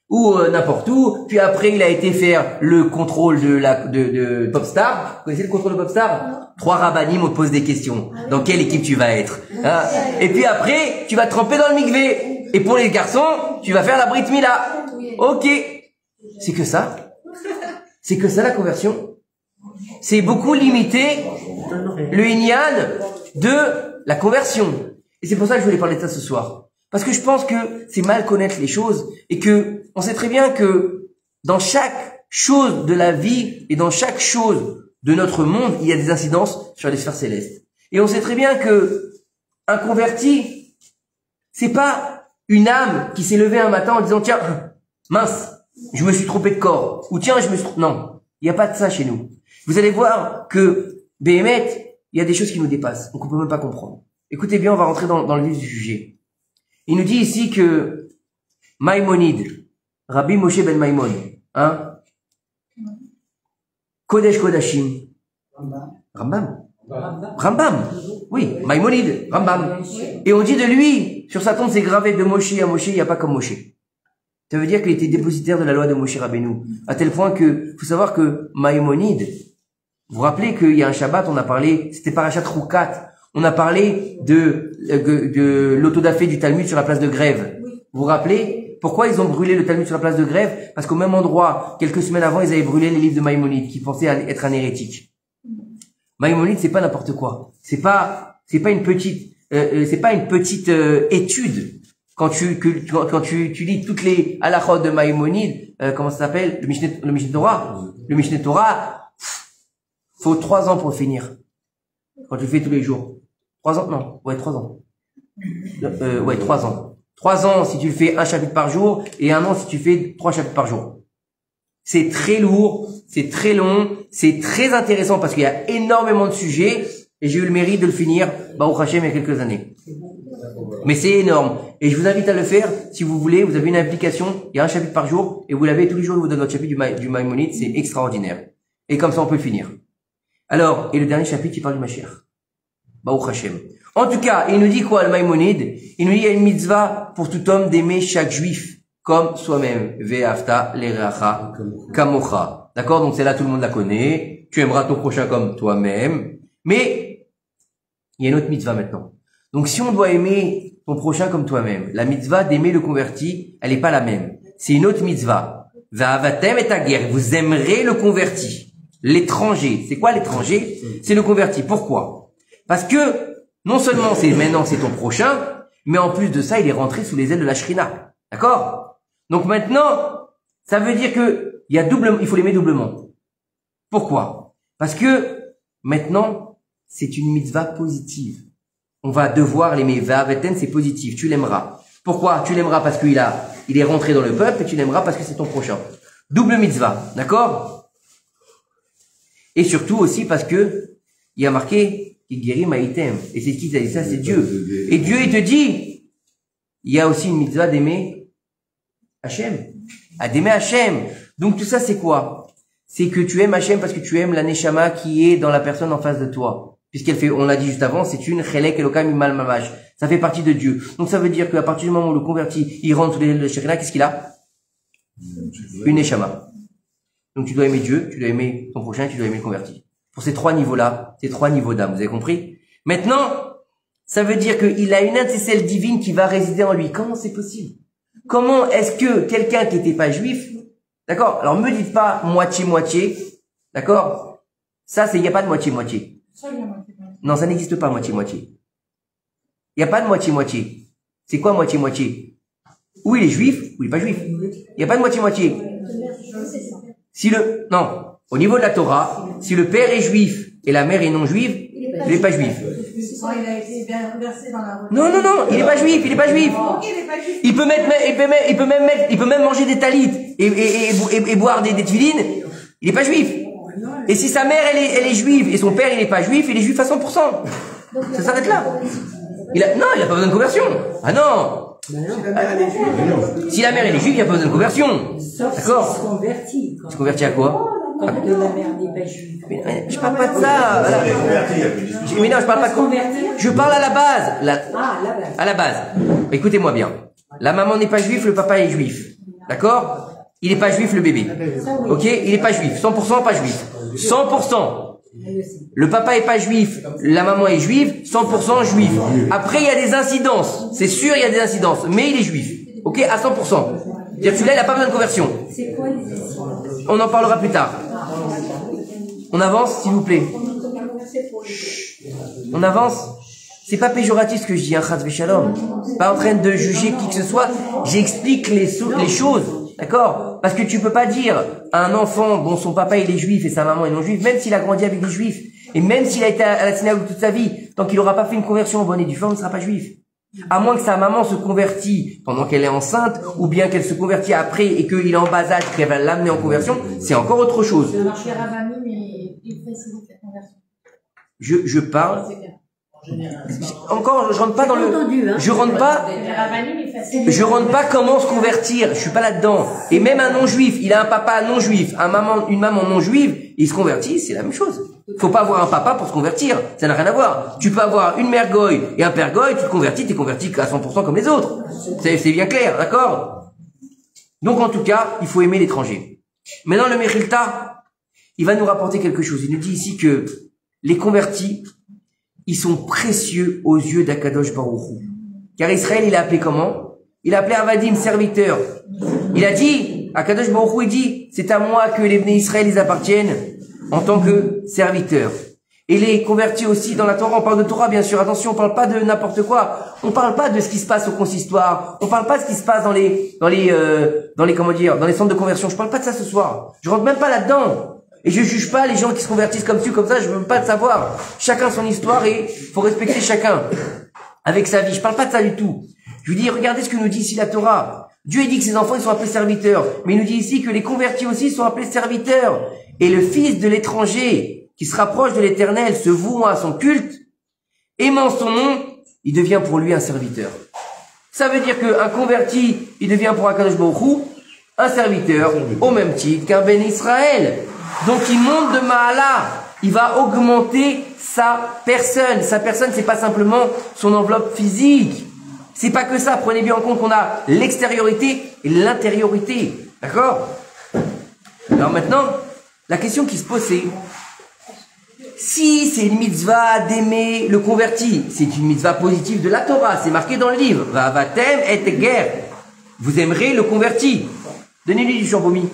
ou n'importe où. Puis après, il a été faire le contrôle de Popstar. Vous connaissez le contrôle de Popstar? 3 rabbanim, on te pose des questions. Dans quelle équipe tu vas être? Hein? Et puis après, tu vas te tremper dans le mikvé. Et pour les garçons, tu vas faire la Brit Mila. Ok. C'est que ça. C'est que ça la conversion. C'est beaucoup limité le inyan de la conversion. Et c'est pour ça que je voulais parler de ça ce soir. Parce que je pense que c'est mal connaître les choses et que on sait très bien que dans chaque chose de la vie et dans chaque chose de notre monde, il y a des incidences sur les sphères célestes. Et on sait très bien que un converti, c'est pas une âme qui s'est levée un matin en disant tiens, mince, je me suis trompé de corps. Ou tiens, non. Il n'y a pas de ça chez nous. Vous allez voir que, Béhémet, il y a des choses qui nous dépassent, donc on peut même pas comprendre. Écoutez bien, on va rentrer dans le vif du sujet. Il nous dit ici que Maïmonide, Rabbi Moshe ben Maïmon, hein, Kodesh Kodashim, Rambam, oui, Maïmonide, Rambam. Et on dit de lui, sur sa tombe, c'est gravé de Moshe à Moshe, il n'y a pas comme Moshe. Ça veut dire qu'il était dépositaire de la loi de Moshe Rabbeinu. À tel point que, faut savoir que Maïmonide, vous vous rappelez qu'il y a un Shabbat, on a parlé, c'était Parashat Roukat, on a parlé de l'autodafé du Talmud sur la place de Grève. Vous vous rappelez pourquoi ils ont brûlé le Talmud sur la place de Grève? Parce qu'au même endroit, quelques semaines avant, ils avaient brûlé les livres de Maïmonide, qui pensaient être un hérétique. Maïmonide, c'est pas n'importe quoi. C'est pas une petite étude. Quand tu lis toutes les halachot de Maïmonide, comment ça s'appelle? Le Mishneh Torah. Le Mishneh Torah, faut 3 ans pour le finir. Quand tu le fais tous les jours. 3 ans? Non. Ouais, 3 ans. 3 ans. 3 ans si tu le fais un chapitre par jour et 1 an si tu fais 3 chapitres par jour. C'est très lourd, c'est très long, c'est très intéressant parce qu'il y a énormément de sujets et j'ai eu le mérite de le finir, Baruch Hashem, il y a quelques années. Mais c'est énorme. Et je vous invite à le faire si vous voulez. Vous avez une application, il y a un chapitre par jour, et vous l'avez tous les jours, il vous donne votre chapitre du Maïmonide, c'est extraordinaire. Et comme ça, on peut le finir. Alors, et le dernier chapitre, il parle du Mashiach. Baruch Hashem. En tout cas, il nous dit quoi, le Maïmonide? Il nous dit, il y a une mitzvah pour tout homme d'aimer chaque juif comme soi-même. Ve'afta l'ereacha kamocha. D'accord? Donc c'est là, tout le monde la connaît. Tu aimeras ton prochain comme toi-même. Mais, il y a une autre mitzvah maintenant. Donc si on doit aimer ton prochain comme toi-même, la mitzvah d'aimer le converti, elle n'est pas la même. C'est une autre mitzvah. Va'avatem et ta guerre. Vous aimerez le converti. L'étranger. C'est quoi l'étranger? C'est le converti. Pourquoi? Parce que, non seulement maintenant c'est ton prochain, mais en plus de ça, il est rentré sous les ailes de la Shrina. D'accord? Donc maintenant, ça veut dire que il faut l'aimer doublement. Pourquoi? Parce que maintenant, c'est une mitzvah positive. On va devoir l'aimer. Va'avaten, c'est positif. Tu l'aimeras. Pourquoi? Tu l'aimeras parce qu'il est rentré dans le peuple, et tu l'aimeras parce que c'est ton prochain. Double mitzvah. D'accord? Et surtout aussi parce que il y a marqué Guérim Haïtem. Et c'est qui t'a dit ça? C'est Dieu. Et Dieu, il te dit, il y a aussi une mitzvah d'aimer Hachem. D'aimer Hachem. Donc tout ça, c'est quoi? C'est que tu aimes Hachem parce que tu aimes la Neshama qui est dans la personne en face de toi. Puisqu'elle fait, on l'a dit juste avant, c'est une Chelek Elokam Imal Mamash. Ça fait partie de Dieu. Donc ça veut dire qu'à partir du moment où le converti, il rentre sous les ailes de Shekhinah, qu'est-ce qu'il a? Une Neshama. Donc tu dois aimer Dieu, tu dois aimer ton prochain, tu dois aimer le converti. Pour ces trois niveaux-là, ces trois niveaux d'âme, vous avez compris? Maintenant, ça veut dire qu'il a une intercelle divine qui va résider en lui. Comment c'est possible? Comment est-ce que quelqu'un qui n'était pas juif, d'accord? Alors me dites pas moitié-moitié, d'accord? Ça, il n'y a pas de moitié-moitié. Non, ça n'existe pas moitié-moitié. Il n'y a pas de moitié-moitié. C'est quoi moitié-moitié? Ou il est juif, ou il n'est pas juif. Il n'y a pas de moitié-moitié. Non. Au niveau de la Torah, si le père est juif et la mère est non juive, il n'est pas juif. Non, il n'est pas juif, il n'est pas juif. Il peut même manger des talites et boire des tefilines, il n'est pas juif. Et si sa mère, elle est juive et son père, il n'est pas juif, il est juif à 100%. Ça s'arrête là. Il a pas besoin de conversion. Ah non. Si la mère, elle est juive, il n'y a pas besoin de conversion. D'accord? Tu convertis à quoi? Quand la mère n'est pas juive. Je parle pas de ça. Mais non, je parle pas de convertir. Je parle à la base. À la base. Écoutez-moi bien. La maman n'est pas juive, le papa est juif. D'accord? Il n'est pas juif, le bébé. Ok? Il n'est pas juif. 100% pas juif. 100%. Le papa est pas juif, la maman est juive, 100% juif. Après, il y a des incidences. C'est sûr, il y a des incidences. Mais il est juif. Ok? À 100%. C'est-à-dire que celui-là, il n'a pas besoin de conversion. C'est quoi les incidences? On en parlera plus tard. On avance, s'il vous plaît. On avance. C'est pas péjoratif ce que je dis, hein, chas v'shalom. Pas en train de juger qui que ce soit. J'explique les choses. D'accord? Parce que tu peux pas dire à un enfant dont son papa il est juif et sa maman est non juive, même s'il a grandi avec des juifs, et même s'il a été à la synagogue toute sa vie, tant qu'il n'aura pas fait une conversion en bonne et due forme, il ne sera pas juif. À moins que sa maman se convertit pendant qu'elle est enceinte, ou bien qu'elle se convertit après et qu'il est en bas âge, qu'elle va l'amener en conversion, c'est encore autre chose. Ça marche les rabbinim, mais il facilite la conversion. Je parle. Encore, je rentre pas dans le. Je rentre pas comment se convertir. Je suis pas là-dedans. Et même un non-juif, il a un papa non-juif, une maman non-juive, il se convertit, c'est la même chose. Faut pas avoir un papa pour se convertir. Ça n'a rien à voir. Tu peux avoir une mère goy et un père goy, tu te convertis, t'es converti à 100% comme les autres. C'est bien clair, d'accord? Donc, en tout cas, il faut aimer l'étranger. Maintenant, le Mechilta, il va nous rapporter quelque chose. Il nous dit ici que les convertis, ils sont précieux aux yeux d'Akadosh Baruch Hu. Car Israël, il a appelé comment? Il a appelé Avadim, serviteur. Il a dit, Akadosh Baruch Hu, il dit, c'est à moi que les Bnei Israël, ils appartiennent en tant que serviteurs. Et les convertis aussi dans la Torah, on parle de Torah, bien sûr. Attention, on parle pas de n'importe quoi. On parle pas de ce qui se passe au consistoire. On parle pas de ce qui se passe dans les centres de conversion. Je parle pas de ça ce soir. Je rentre même pas là-dedans. Et je juge pas les gens qui se convertissent comme ci, comme ça, je veux même pas le savoir. Chacun son histoire et faut respecter chacun avec sa vie. Je parle pas de ça du tout. Je vous dis, regardez ce que nous dit ici la Torah. Dieu dit que ses enfants, ils sont appelés serviteurs. Mais il nous dit ici que les convertis aussi sont appelés serviteurs. Et le fils de l'étranger, qui se rapproche de l'éternel, se vouant à son culte, aimant son nom, il devient pour lui un serviteur. Ça veut dire qu'un converti, il devient pour Akadosh Baruch Hu un serviteur au même titre qu'un Ben Israël. Donc il monte de Mahala, il va augmenter sa personne. Sa personne, c'est pas simplement son enveloppe physique. C'est pas que ça. Prenez bien en compte qu'on a l'extériorité et l'intériorité. D'accord? Alors maintenant, la question qui se pose, c'est si c'est une mitzvah d'aimer le converti, c'est une mitzvah positive de la Torah, c'est marqué dans le livre. Va'avatem et ger. Vous aimerez le converti. Donnez-lui du champomis.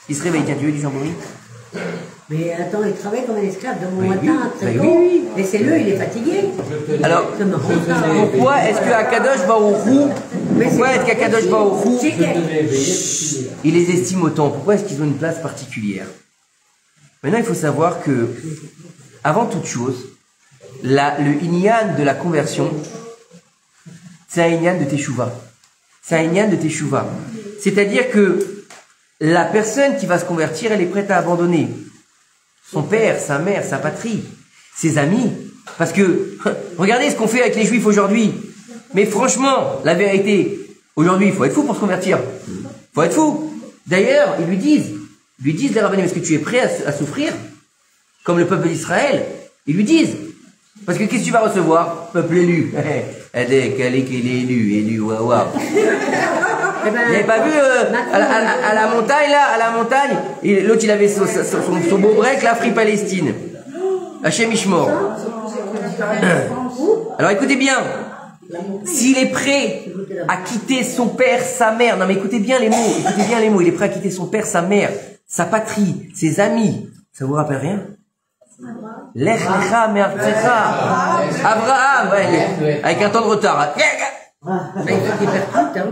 Il se réveille, tiens, tu veux du champomis? Mais attends, il travaille comme un esclave de bon Oui, matin, oui. très tôt. Oui. Laissez-le, il est fatigué. Alors, pourquoi est-ce que Akadosh Baruch Hu, pourquoi est-ce qu'Akadosh Baruch Hu, il les estime autant? Pourquoi est-ce qu'ils ont une place particulière? Maintenant, il faut savoir que, avant toute chose, le inyan de la conversion, c'est un inyan de teshuva. C'est un inyan de teshuva. C'est-à-dire que la personne qui va se convertir, elle est prête à abandonner son père, sa mère, sa patrie, ses amis. Parce que, regardez ce qu'on fait avec les juifs aujourd'hui. Mais franchement, la vérité, aujourd'hui, il faut être fou pour se convertir. Il faut être fou. D'ailleurs, ils lui disent les rabbinim, est-ce que tu es prêt à souffrir comme le peuple d'Israël? Ils lui disent. Parce que qu'est-ce que tu vas recevoir? Peuple élu. Elle est élu, waouh. Vous n'avez pas vu à la montagne, là, à la montagne, l'autre il avait son beau break, la Free Palestine. Hachem Ishmor. Alors écoutez bien, s'il est prêt à quitter son père, sa mère, non mais écoutez bien les mots, il est prêt à quitter son père, sa mère, sa patrie, ses amis, ça vous rappelle rien? Lech lecha me'artzecha. Abraham, ouais, avec un temps de retard.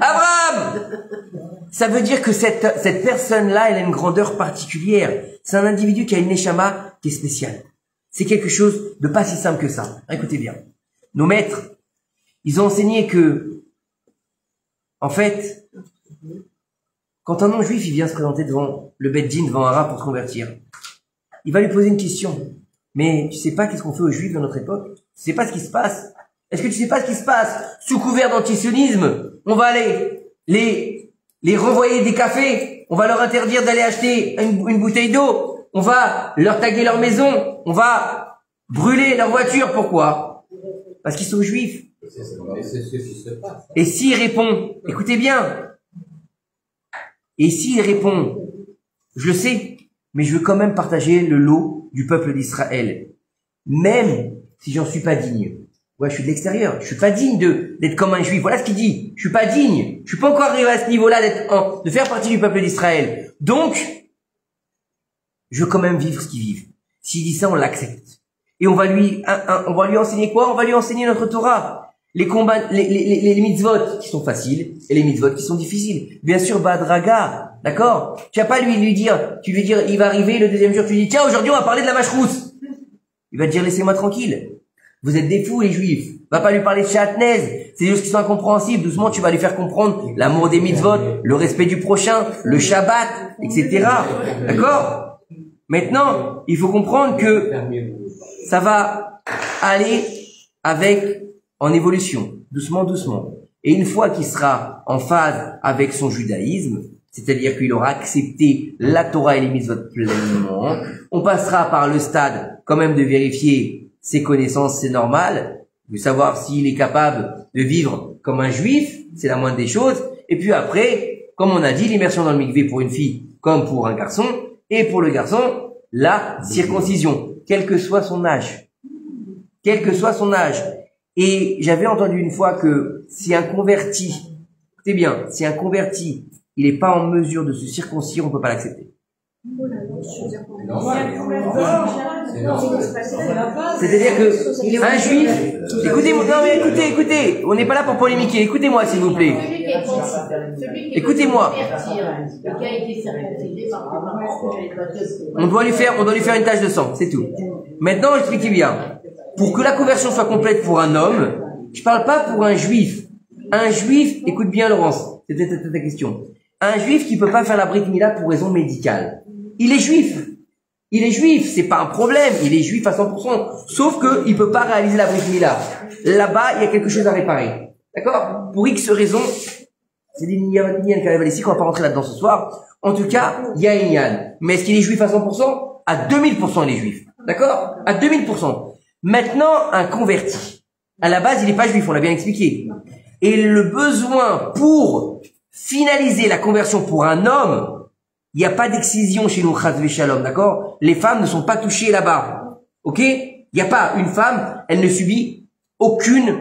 Abraham! Ça veut dire que cette personne-là, elle a une grandeur particulière. C'est un individu qui a une neshama qui est spéciale. C'est quelque chose de pas si simple que ça. Écoutez bien. Nos maîtres, ils ont enseigné que, en fait, quand un non-juif, il vient se présenter devant le Beth Din, devant un rab pour se convertir, il va lui poser une question. Mais tu sais pas qu'est-ce qu'on fait aux juifs dans notre époque? Tu sais pas ce qui se passe? Est-ce que tu sais pas ce qui se passe? Sous couvert d'antisionisme, on va aller les renvoyer des cafés, on va leur interdire d'aller acheter une bouteille d'eau, on va leur taguer leur maison, on va brûler leur voiture. Pourquoi? Parce qu'ils sont juifs. C'est ce qui se passe. Et s'il répond, écoutez bien, et s'il répond, je le sais, mais je veux quand même partager le lot du peuple d'Israël, même si j'en suis pas digne. Ouais, je suis de l'extérieur. Je suis pas digne d'être comme un juif. Voilà ce qu'il dit. Je suis pas digne. Je suis pas encore arrivé à ce niveau-là de faire partie du peuple d'Israël. Donc, je veux quand même vivre ce qu'ils vivent. S'il dit ça, on l'accepte. Et on va lui enseigner quoi? On va lui enseigner notre Torah. Les combats, les mitzvot qui sont faciles et les mitzvot qui sont difficiles. Bien sûr, Badraga. D'accord? Tu vas pas lui dire, il va arriver le deuxième jour, tu lui dis, tiens, aujourd'hui, on va parler de la vache rousse. Il va te dire, laissez-moi tranquille. Vous êtes des fous, les juifs. Va pas lui parler de Shatnez. C'est des choses qui sont incompréhensibles. Doucement, tu vas lui faire comprendre l'amour des mitzvot, le respect du prochain, le Shabbat, etc. D'accord? Maintenant, il faut comprendre que ça va aller en évolution. Doucement, doucement. Et une fois qu'il sera en phase avec son judaïsme, c'est-à-dire qu'il aura accepté la Torah et les mitzvot pleinement, on passera par le stade quand même de vérifier ses connaissances, c'est normal, de savoir s'il est capable de vivre comme un juif, c'est la moindre des choses. Et puis après, comme on a dit, l'immersion dans le mikvé pour une fille comme pour un garçon, et pour le garçon, la circoncision, quel que soit son âge. Quel que soit son âge. Et j'avais entendu une fois que si un converti, écoutez bien, si un converti, il n'est pas en mesure de se circoncire, on ne peut pas l'accepter. C'est-à-dire que un juif, écoutez-moi, non mais écoutez, on n'est pas là pour polémiquer, écoutez-moi s'il vous plaît. Écoutez-moi. On doit lui faire une tache de sang, c'est tout. Maintenant, expliquez bien. Pour que la conversion soit complète pour un homme, je parle pas pour un juif. Un juif, écoute bien Laurence, c'était ta question. Un juif qui peut pas faire la brit mila pour raison médicale. Il est juif. Il est juif, c'est pas un problème, il est juif à 100%. Sauf que il peut pas réaliser la Brit Mila. Là-bas, il y a quelque chose à réparer. D'accord? Pour X raisons, c'est des Inyan qui arrivent ici, qu'on va pas rentrer là-dedans ce soir. En tout cas, il y a Inyan. Mais est-ce qu'il est juif à 100%? À 2000% il est juif. D'accord? À 2000%. Maintenant, un converti. À la base, il n'est pas juif, on l'a bien expliqué. Et le besoin pour finaliser la conversion pour un homme, il n'y a pas d'excision chez nous, Chaz Shalom, d'accord? Les femmes ne sont pas touchées là-bas. Ok? Il n'y a pas une femme, elle ne subit aucune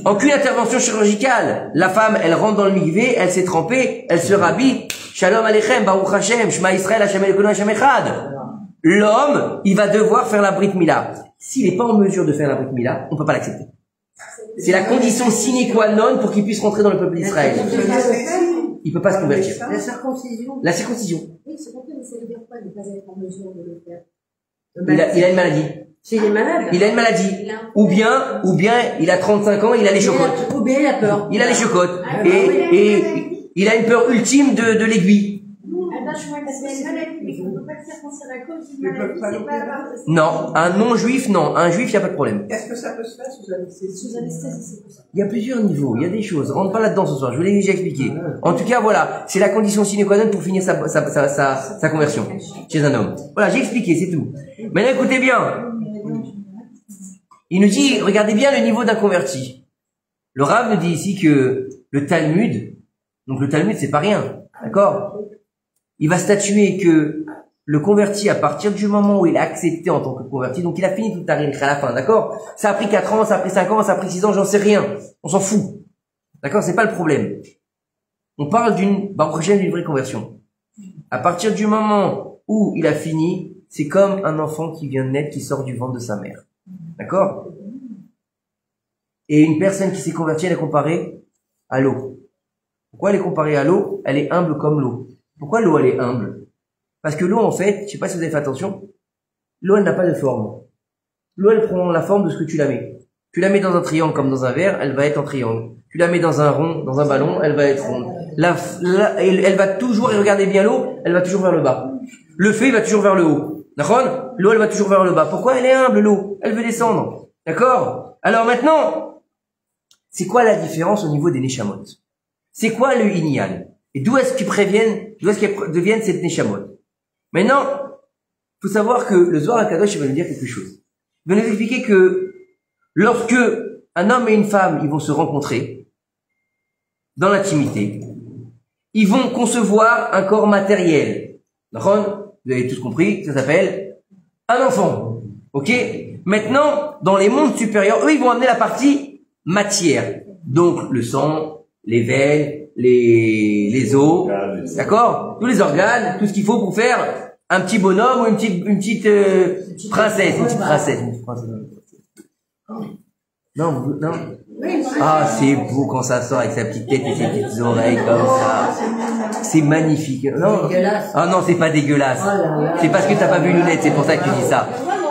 intervention chirurgicale. La femme, elle rentre dans le mikvé, elle s'est trempée, elle se rhabille. Shalom Aleichem, Baruch Hashem, Shema Israël, Hashem Elokeinu, Hashem Echad. L'homme, il va devoir faire la Brit Mila. S'il n'est pas en mesure de faire la Brit Mila, on ne peut pas l'accepter. C'est la condition sine qua non pour qu'il puisse rentrer dans le peuple d'Israël. Il peut pas se convertir. La circoncision. La circoncision. Oui, c'est pour que ça veut dire quoi de ne pas être en mesure de le faire? Il a une maladie. S'il est malade. Il a une maladie. Ou bien, il a 35 ans, il a les chocottes. Ou bien il a peur. Il a les chocottes. Et il a une peur ultime de l'aiguille. Non, un non-juif, non. Un juif, il n'y a pas de problème. Est-ce que ça peut se faire sous anesthésie? Il y a plusieurs niveaux, il y a des choses. Rentre pas là-dedans ce soir, je vous l'ai déjà expliqué. En tout cas, voilà, c'est la condition sine qua non pour finir sa conversion chez un homme. Voilà, j'ai expliqué, c'est tout. Maintenant, écoutez bien. Il nous dit, regardez bien le niveau d'un converti. Le Rav nous dit ici que le Talmud, donc le Talmud c'est pas rien, d'accord? Il va statuer que le converti, à partir du moment où il a accepté en tant que converti, donc il a fini tout à la fin, d'accord? Ça a pris 4 ans, ça a pris 5 ans, ça a pris 6 ans, j'en sais rien. On s'en fout. D'accord? C'est pas le problème. On parle d'une vraie conversion. À partir du moment où il a fini, c'est comme un enfant qui vient de naître, qui sort du ventre de sa mère. D'accord? Et une personne qui s'est convertie, elle est comparée à l'eau. Pourquoi elle est comparée à l'eau? Elle est humble comme l'eau. Pourquoi l'eau, elle est humble? Parce que l'eau, en fait, je sais pas si vous avez fait attention, l'eau, elle n'a pas de forme. L'eau, elle prend la forme de ce que tu la mets. Tu la mets dans un triangle comme dans un verre, elle va être en triangle. Tu la mets dans un rond, dans un ballon, elle va être ronde. Elle va toujours, et regardez bien l'eau, elle va toujours vers le bas. Le feu, il va toujours vers le haut. D'accord? L'eau, elle va toujours vers le bas. Pourquoi elle est humble, l'eau? Elle veut descendre. D'accord? Alors maintenant, c'est quoi la différence au niveau des Neshamot? C'est quoi le Inyan? Et d'où est-ce qu'elles deviennent cette Neshamot? Maintenant, faut savoir que le Zohar HaKadosh, il va nous dire quelque chose. Il va nous expliquer que lorsque un homme et une femme, ils vont se rencontrer dans l'intimité, ils vont concevoir un corps matériel. D'accord? Vous avez tous compris, ça s'appelle un enfant. Ok? Maintenant, dans les mondes supérieurs, eux, ils vont amener la partie matière. Donc, le sang, les veines, les os, d'accord? Tous les organes, tout ce qu'il faut pour faire un petit bonhomme ou une petite princesse, une petite princesse. Non. Ah, c'est beau quand ça sort avec sa petite tête et ses petites oreilles comme ça. C'est magnifique. Non. Ah non, c'est pas dégueulasse. C'est parce que t'as pas vu Nounette, c'est pour ça que tu dis ça.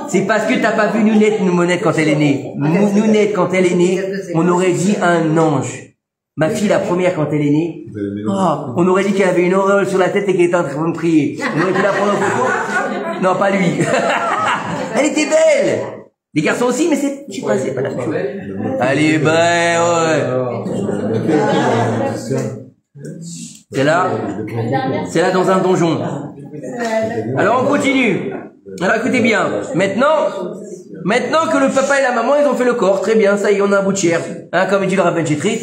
C'est parce que t'as pas vu Nounette quand elle est née. Nounette, quand elle est née, on aurait dit un ange. Ma fille, la première, quand elle est née, on aurait dit qu'elle avait une auréole sur la tête et qu'elle était en train de prier. On aurait pu la prendre en photo. Non, pas lui. Elle était belle. Les garçons aussi, mais c'est pas la même chose. Elle est belle, ouais. C'est là dans un donjon. Alors on continue. Alors écoutez bien. Maintenant que le papa et la maman, ils ont fait le corps, très bien, ça y est, on a un bout de chair. Hein, comme dit le Rav Ben Chetrit.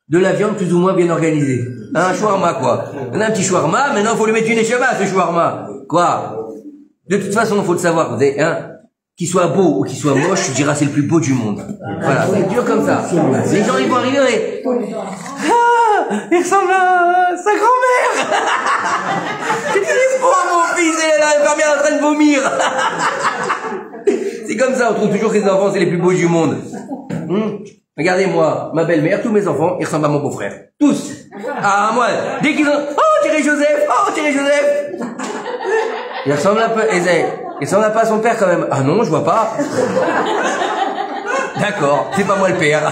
De la viande plus ou moins bien organisée. Un shawarma, quoi. On a un petit shawarma, maintenant faut lui mettre une échama, ce shawarma. Quoi? De toute façon, il faut le savoir, vous savez, hein. Qu'il soit beau ou qu'il soit moche, tu diras c'est le plus beau du monde. Voilà, c'est dur comme ça. Les gens, ils vont arriver et... Ah, il ressemble à sa grand-mère. Tu dis, pauvre mon fils, elle est là, l'infirmière en train de vomir. C'est comme ça, on trouve toujours que les enfants, c'est les plus beaux du monde. Regardez-moi, ma belle-mère, tous mes enfants, ils ressemblent à mon beau-frère. Tous. Ah, moi, dès qu'ils ont... Oh, Thierry Joseph. Il ressemble un peu... Il ressemble pas à son père quand même. Ah non, je vois pas. D'accord, c'est pas moi le père.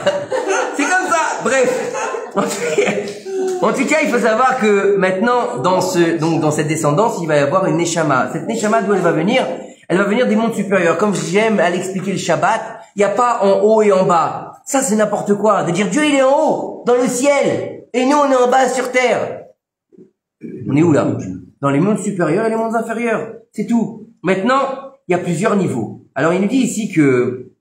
C'est comme ça. Bref. En tout cas, il faut savoir que maintenant, dans cette descendance, il va y avoir une Neshama. Cette Neshama, d'où elle va venir? Elle va venir des mondes supérieurs. Comme j'aime à l'expliquer le Shabbat, il n'y a pas en haut et en bas. Ça, c'est n'importe quoi. De dire Dieu, il est en haut, dans le ciel. Et nous, on est en bas sur terre. On est où là? Dans les mondes supérieurs et les mondes inférieurs. C'est tout. Maintenant, il y a plusieurs niveaux. Alors, il nous dit ici que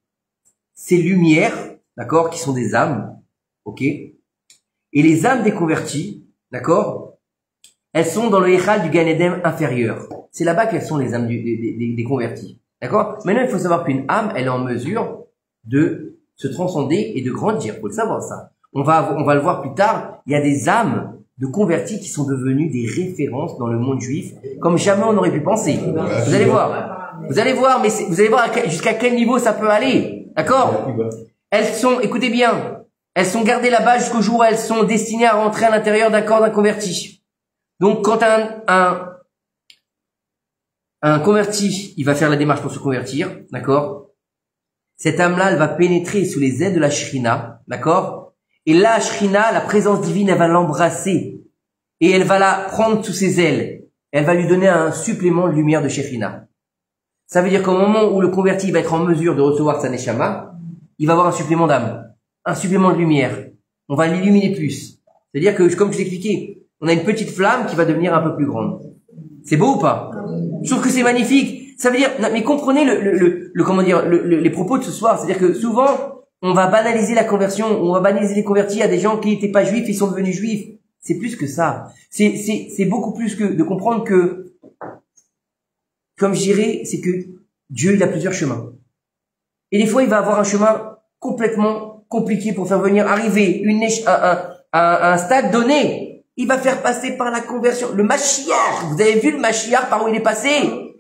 ces lumières, d'accord, qui sont des âmes, ok, et les âmes des convertis, d'accord, elles sont dans le Echal du Gan Eden inférieur. C'est là-bas qu'elles sont les âmes des convertis, d'accord. Maintenant, il faut savoir qu'une âme, elle est en mesure de se transcender et de grandir. Faut le savoir ça. On va le voir plus tard. Il y a des âmes de convertis qui sont devenues des références dans le monde juif, comme jamais on aurait pu penser. Vous allez voir. Vous allez voir, mais vous allez voir jusqu'à quel niveau ça peut aller. D'accord? Elles sont, écoutez bien, elles sont gardées là-bas jusqu'au jour où elles sont destinées à rentrer à l'intérieur d'un corps d'un converti. Donc, quand un converti, il va faire la démarche pour se convertir, d'accord? Cette âme-là, elle va pénétrer sous les ailes de la Shrina, d'accord? Et la Shrina, la présence divine, elle va l'embrasser. Et elle va la prendre sous ses ailes. Elle va lui donner un supplément de lumière de Shrina. Ça veut dire qu'au moment où le converti va être en mesure de recevoir sa Neshama, il va avoir un supplément d'âme, un supplément de lumière. On va l'illuminer plus. C'est-à-dire que, comme je vous expliqué, on a une petite flamme qui va devenir un peu plus grande. C'est beau ou pas? Je trouve que c'est magnifique. Ça veut dire, mais comprenez les propos de ce soir. C'est-à-dire que souvent, on va banaliser la conversion, on va banaliser les convertis à des gens qui n'étaient pas juifs, ils sont devenus juifs. C'est plus que ça. C'est beaucoup plus que de comprendre que, comme je dirais, c'est que Dieu, il a plusieurs chemins. Et des fois, il va avoir un chemin complètement compliqué pour faire arriver à un stade donné. Il va faire passer par la conversion. Le Mashiach, vous avez vu le Mashiach par où il est passé?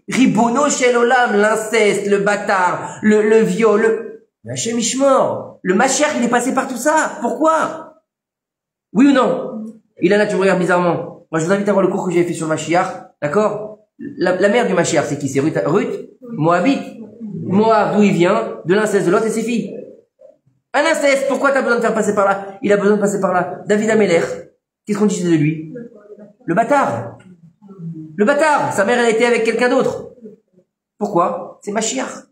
Ribono shel olam, l'inceste, le bâtard, le viol, le Hachem Ishmor. Le Mashiach, il est passé par tout ça. Pourquoi? Oui ou non? Il a là, tu me regardes bizarrement. Moi, je vous invite à voir le cours que j'ai fait sur le Mashiach. D'accord? La mère du Mashiach, c'est qui? C'est Ruth, Moabite. Moab, d'où il vient? De l'inceste de l'autre et ses filles. Un inceste, pourquoi t'as besoin de faire passer par là? Il a besoin de passer par là. David Améler, qu'est-ce qu'on disait de lui? Le bâtard. Le bâtard. Sa mère, elle a été avec quelqu'un d'autre. Pourquoi? C'est Mashiach.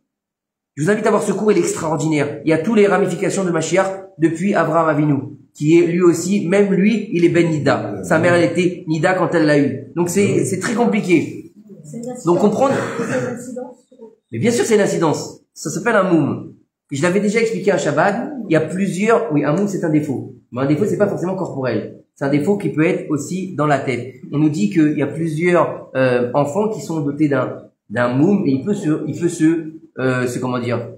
Je vous invite à voir ce cours, il est extraordinaire. Il y a toutes les ramifications de Mashiach depuis Abraham Avinu, qui est lui aussi, même lui, il est Ben Nida. Sa mère, elle était Nida quand elle l'a eu. Donc c'est très compliqué. Donc comprendre. Mais bien sûr, c'est une incidence. Ça s'appelle un moum. Je l'avais déjà expliqué à Shabbat. Il y a plusieurs. Oui, un moum, c'est un défaut. Mais un défaut, c'est pas forcément corporel. C'est un défaut qui peut être aussi dans la tête. On nous dit qu'il y a plusieurs enfants qui sont dotés d'un moum et il peut se comment dire,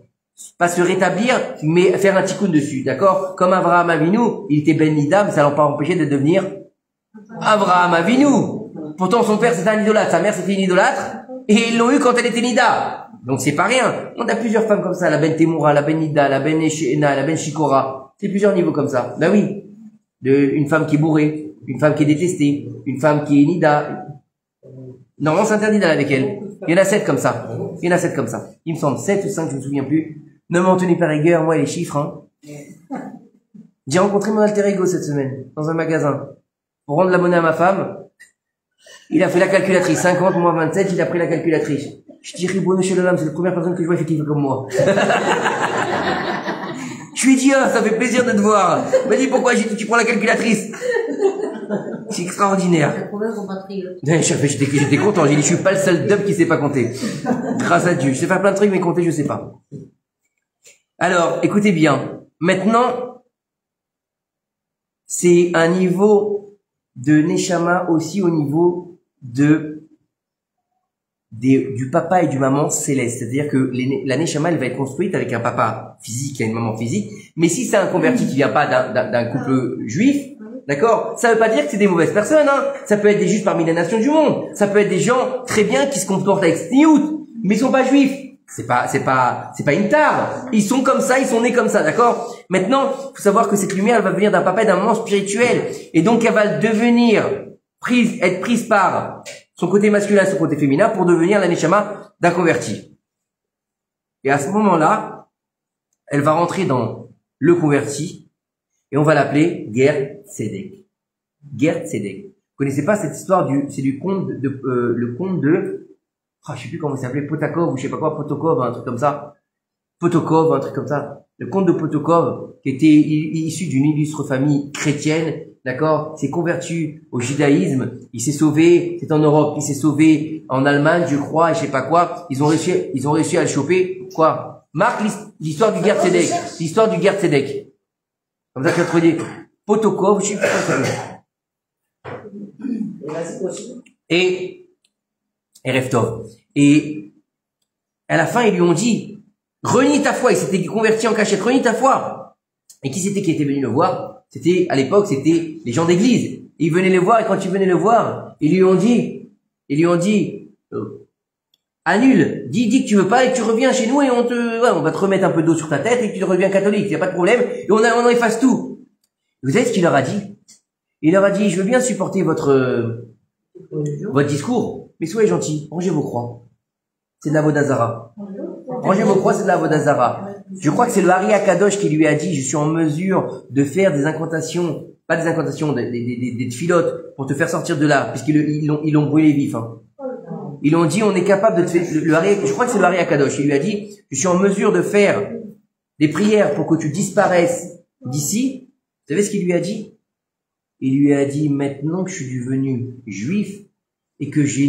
pas se rétablir, mais faire un tikkun dessus, d'accord? Comme Abraham Avinu, il était Ben Nida, mais ça l'a pas empêché de devenir Abraham Avinu. Pourtant, son père c'était un idolâtre, sa mère c'était une idolâtre, et ils l'ont eu quand elle était Nida. Donc c'est pas rien. On a plusieurs femmes comme ça, la Ben Temoura, la Ben Nida, la Ben Eshena, la Ben Shikora. C'est plusieurs niveaux comme ça. Ben oui. Une femme qui est bourrée, une femme qui est détestée, une femme qui est Nida. Normalement, c'est interdit d'aller avec elle. Il y en a 7 comme ça. Il y en a 7 comme ça. Il me semble 7 ou 5, je me souviens plus. Ne m'en tenez pas rigueur, moi, les chiffres, hein. J'ai rencontré mon alter ego cette semaine, dans un magasin. Pour rendre la monnaie à ma femme, il a fait la calculatrice. 50 moins 27, il a pris la calculatrice. Je dis, Ribono shel olam, c'est la première personne que je vois qui fait comme moi. Je lui ai dit, ça fait plaisir de te voir. Il m'a dit, pourquoi? J'ai dit, tu prends la calculatrice. C'est extraordinaire. J'étais content. J'ai dit, je suis pas le seul dub qui sait pas compter. Grâce à Dieu. Je sais faire plein de trucs, mais compter, je sais pas. Alors, écoutez bien. Maintenant, c'est un niveau de Neshama aussi au niveau du papa et du maman céleste. C'est-à-dire que la Neshama, elle va être construite avec un papa physique et une maman physique. Mais si c'est un converti qui vient pas d'un couple juif, d'accord, ça veut pas dire que c'est des mauvaises personnes, hein. Ça peut être des juifs parmi les nations du monde. Ça peut être des gens très bien qui se comportent avec sniout, mais ils sont pas juifs. C'est pas une tare. Ils sont comme ça, ils sont nés comme ça, d'accord? Maintenant, faut savoir que cette lumière, elle va venir d'un papa et d'un maman spirituel. Et donc, elle va être prise par son côté masculin, son côté féminin pour devenir la neshama d'un converti. Et à ce moment-là, elle va rentrer dans le converti et on va l'appeler Ger Tzedek. Ger Tzedek. Vous connaissez pas cette histoire c'est du conte le conte de, je sais plus comment il s'appelait, Potakov ou je sais pas quoi, Potokov, un truc comme ça. Potokov, un truc comme ça. Le comte de Potokov, qui était issu d'une illustre famille chrétienne, d'accord, s'est converti au judaïsme, il s'est sauvé, c'est en Europe, il s'est sauvé en Allemagne, je crois, et je sais pas quoi, ils ont réussi à le choper, quoi. Marque l'histoire du Ger Tzedek, l'histoire du Ger Tzedek. Comme ça, tu as trouvé Potokov, je sais pas comment ça s'appelle. Et Reftov. Et, à la fin, ils lui ont dit, renie ta foi, il s'était converti en cachette, renie ta foi. Et qui était venu le voir? À l'époque, c'était les gens d'église. Ils venaient le voir, et quand ils venaient le voir, ils lui ont dit, annule, dis que tu veux pas et que tu reviens chez nous et on va te remettre un peu d'eau sur ta tête et que tu reviens catholique, il y a pas de problème, et on efface tout. Vous savez ce qu'il leur a dit? Il leur a dit, je veux bien supporter votre discours, mais soyez gentils, rangez vos croix. C'est de la Vodazara. Rangez vos croix, c'est de la Vodazara. Je crois que c'est le Hari Akadosh qui lui a dit, je suis en mesure de faire des incantations, pas des incantations, des tfilotes pour te faire sortir de là, puisqu'ils l'ont brûlé vif, hein. Ils ont dit, on est capable de te faire, je crois que c'est le Hari Akadosh, il lui a dit, je suis en mesure de faire des prières pour que tu disparaisses d'ici. Vous savez ce qu'il lui a dit? Il lui a dit, maintenant que je suis devenu juif, et que je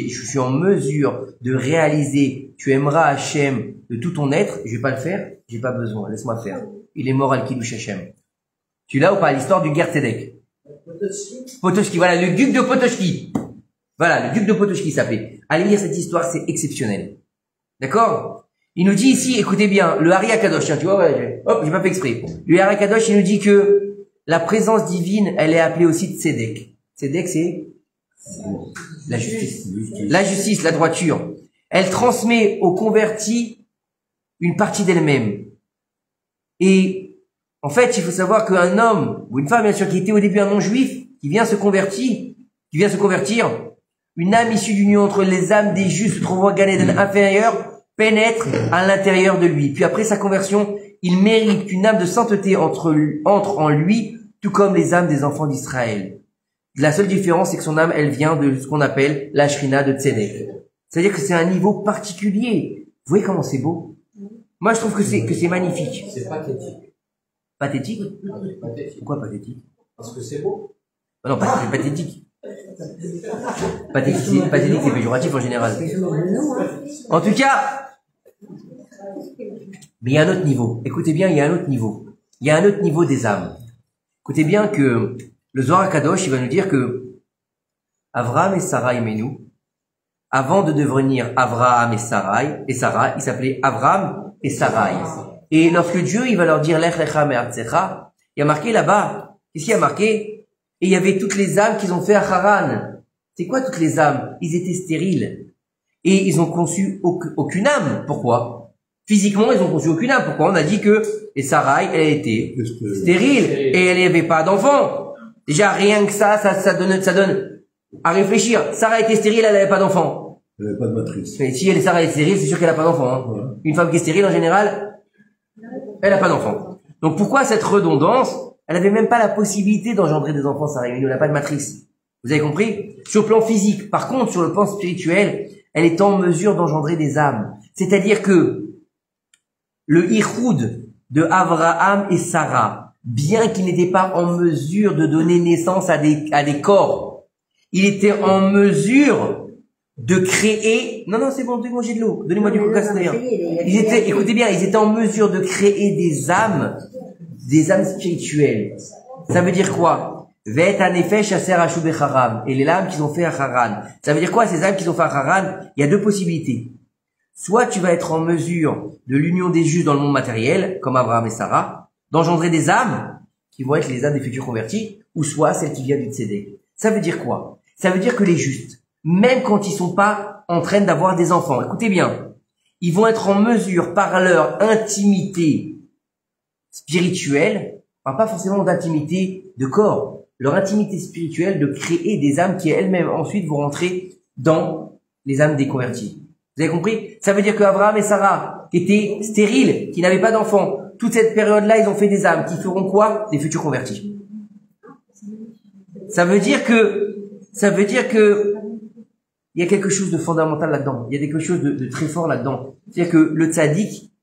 suis en mesure de réaliser, tu aimeras Hachem de tout ton être, je vais pas le faire, j'ai pas besoin, laisse-moi faire. Il est mort al Kiddush Hachem. Tu l'as ou pas, l'histoire du Ger Tzedek? Potoshki, voilà, le duc de Potoshki. Voilà, le duc de Potoshki s'appelait. Allez lire cette histoire, c'est exceptionnel. D'accord? Il nous dit ici, écoutez bien, le Hari Akadosh, tiens, tu vois, hop, j'ai pas fait exprès. Le Hari Akadosh, il nous dit que la présence divine, elle est appelée aussi Tzedek. Tzedek, c'est la justice. La justice, la droiture. Elle transmet aux convertis une partie d'elle-même. Et, en fait, il faut savoir qu'un homme, ou une femme, bien sûr, qui était au début un non-juif, qui vient se convertir, une âme issue d'union entre les âmes des justes se trouvant au Gan Eden inférieur, pénètre à l'intérieur de lui. Puis après sa conversion, il mérite qu'une âme de sainteté entre en lui, tout comme les âmes des enfants d'Israël. La seule différence, c'est que son âme, elle vient de ce qu'on appelle la Shrina de Tzedek. C'est-à-dire que c'est un niveau particulier. Vous voyez comment c'est beau? Moi, je trouve que c'est magnifique. C'est pathétique. Pathétique? Pathétique. Pourquoi pathétique? Parce que c'est beau. Ah non, pathétique. Pathétique, c'est péjoratif en général. En tout cas, mais il y a un autre niveau. Écoutez bien, il y a un autre niveau. Il y a un autre niveau des âmes. Écoutez bien que le Zohar Kadosh, il va nous dire que Avraham et Sarai Menou, avant de devenir Avraham et Sarai, il s'appelait Avraham et Sarai. Et lorsque Dieu, il va leur dire Lech lecha me'artzecha, il y a marqué là-bas, qu'est-ce qu'il y a marqué? Et il y avait toutes les âmes qu'ils ont fait à Haran. C'est quoi toutes les âmes? Ils étaient stériles. Et ils ont conçu aucune âme. Pourquoi? Physiquement, ils ont conçu aucune âme. Pourquoi? On a dit que, et Sarai, elle était stérile. Et elle n'avait pas d'enfant. Déjà, rien que ça donne à réfléchir. Sarah était stérile, elle n'avait pas d'enfant. Elle n'avait pas de matrice. Mais si Sarah est stérile, c'est sûr qu'elle n'a pas d'enfant, hein. Ouais. Une femme qui est stérile, en général, elle n'a pas d'enfant. Donc pourquoi cette redondance? Elle n'avait même pas la possibilité d'engendrer des enfants, Sarah. Elle n'a pas de matrice. Vous avez compris? Sur le plan physique. Par contre, sur le plan spirituel, elle est en mesure d'engendrer des âmes. C'est-à-dire que le Ichoud de Avraham et Sarah, bien qu'il n'était pas en mesure de donner naissance à des corps, il était en mesure de créer, non, c'est bon, donnez-moi de l'eau, donnez-moi du coca, écoutez bien, ils étaient en mesure de créer des âmes spirituelles. Ça veut dire quoi? Vet anefesh aser ashub echaram. Et les âmes qu'ils ont fait à Haran. Ça veut dire quoi, ces âmes qu'ils ont fait à Haran? Il y a deux possibilités. Soit tu vas être en mesure de l'union des justes dans le monde matériel, comme Abraham et Sarah, d'engendrer des âmes qui vont être les âmes des futurs convertis, ou soit celles qui viennent du Tzedek. Ça veut dire quoi? Ça veut dire que les justes, même quand ils sont pas en train d'avoir des enfants, écoutez bien, ils vont être en mesure par leur intimité spirituelle, pas forcément d'intimité de corps, leur intimité spirituelle de créer des âmes qui elles-mêmes ensuite vont rentrer dans les âmes des convertis. Vous avez compris? Ça veut dire qu'Abraham et Sarah, qui étaient stériles, qui n'avaient pas d'enfants, toute cette période-là, ils ont fait des âmes qui feront quoi? Des futurs convertis. ça veut dire que, il y a quelque chose de fondamental là-dedans. Il y a quelque chose de très fort là-dedans. C'est-à-dire que le tzaddik,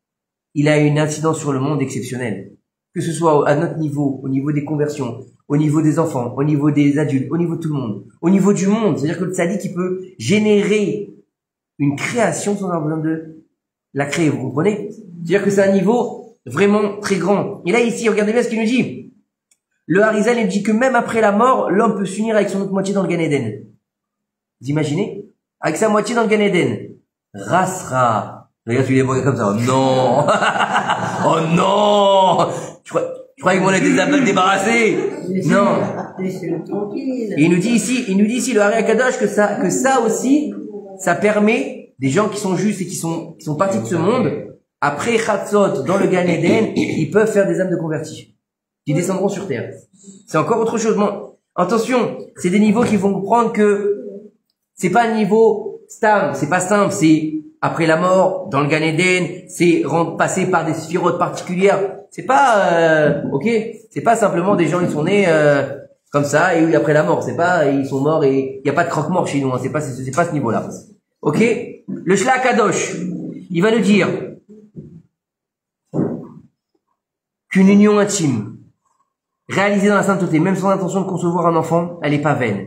il a une incidence sur le monde exceptionnelle. Que ce soit à notre niveau, au niveau des conversions, au niveau des enfants, au niveau des adultes, au niveau de tout le monde, au niveau du monde. C'est-à-dire que le tzaddik, il peut générer une création sans avoir besoin de la créer, vous comprenez? C'est-à-dire que c'est un niveau vraiment très grand. Et là, ici, regardez bien ce qu'il nous dit. Le Harizal, il dit que même après la mort, l'homme peut s'unir avec son autre moitié dans le Gan Eden. Vous imaginez? Avec sa moitié dans le Gan Eden. Rasra. Regarde, tu les vois comme ça. Oh non! Oh non! Je croyais qu'on était débarrassés. Non. Et il nous dit ici, le Hari Akadosh, que ça aussi, ça permet des gens qui sont justes et qui sont partis de ce monde, après Chatzot, dans le Gan Eden, ils peuvent faire des âmes de convertis, qui descendront sur terre. C'est encore autre chose. Bon, attention, c'est des niveaux qui vont comprendre que c'est pas un niveau stam, c'est pas simple, c'est après la mort, dans le Gan Eden, c'est passer par des sphirotes particulières. C'est pas, ok, c'est pas simplement des gens, ils sont nés, comme ça, et oui, après la mort. C'est pas, ils sont morts et il y a pas de croque-mort chez nous, hein. C'est pas ce niveau-là. Ok? Le Shla Kadosh, il va nous dire qu'une union intime, réalisée dans la sainteté, même sans intention de concevoir un enfant, elle est pas vaine.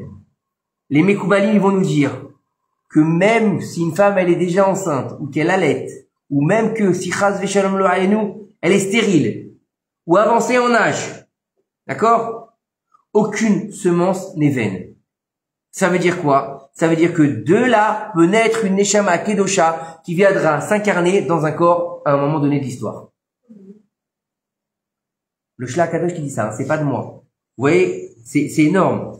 Les Mekoubalim, ils vont nous dire que même si une femme, elle est déjà enceinte, ou qu'elle allaite, ou même que si Chaz Veshalom Lo Aleinu, elle est stérile, ou avancée en âge, d'accord? Aucune semence n'est vaine. Ça veut dire quoi? Ça veut dire que de là peut naître une Neshama Kedosha qui viendra s'incarner dans un corps à un moment donné de l'histoire. Le Shla Kadosh qui dit ça, hein, c'est pas de moi. Vous voyez, c'est énorme.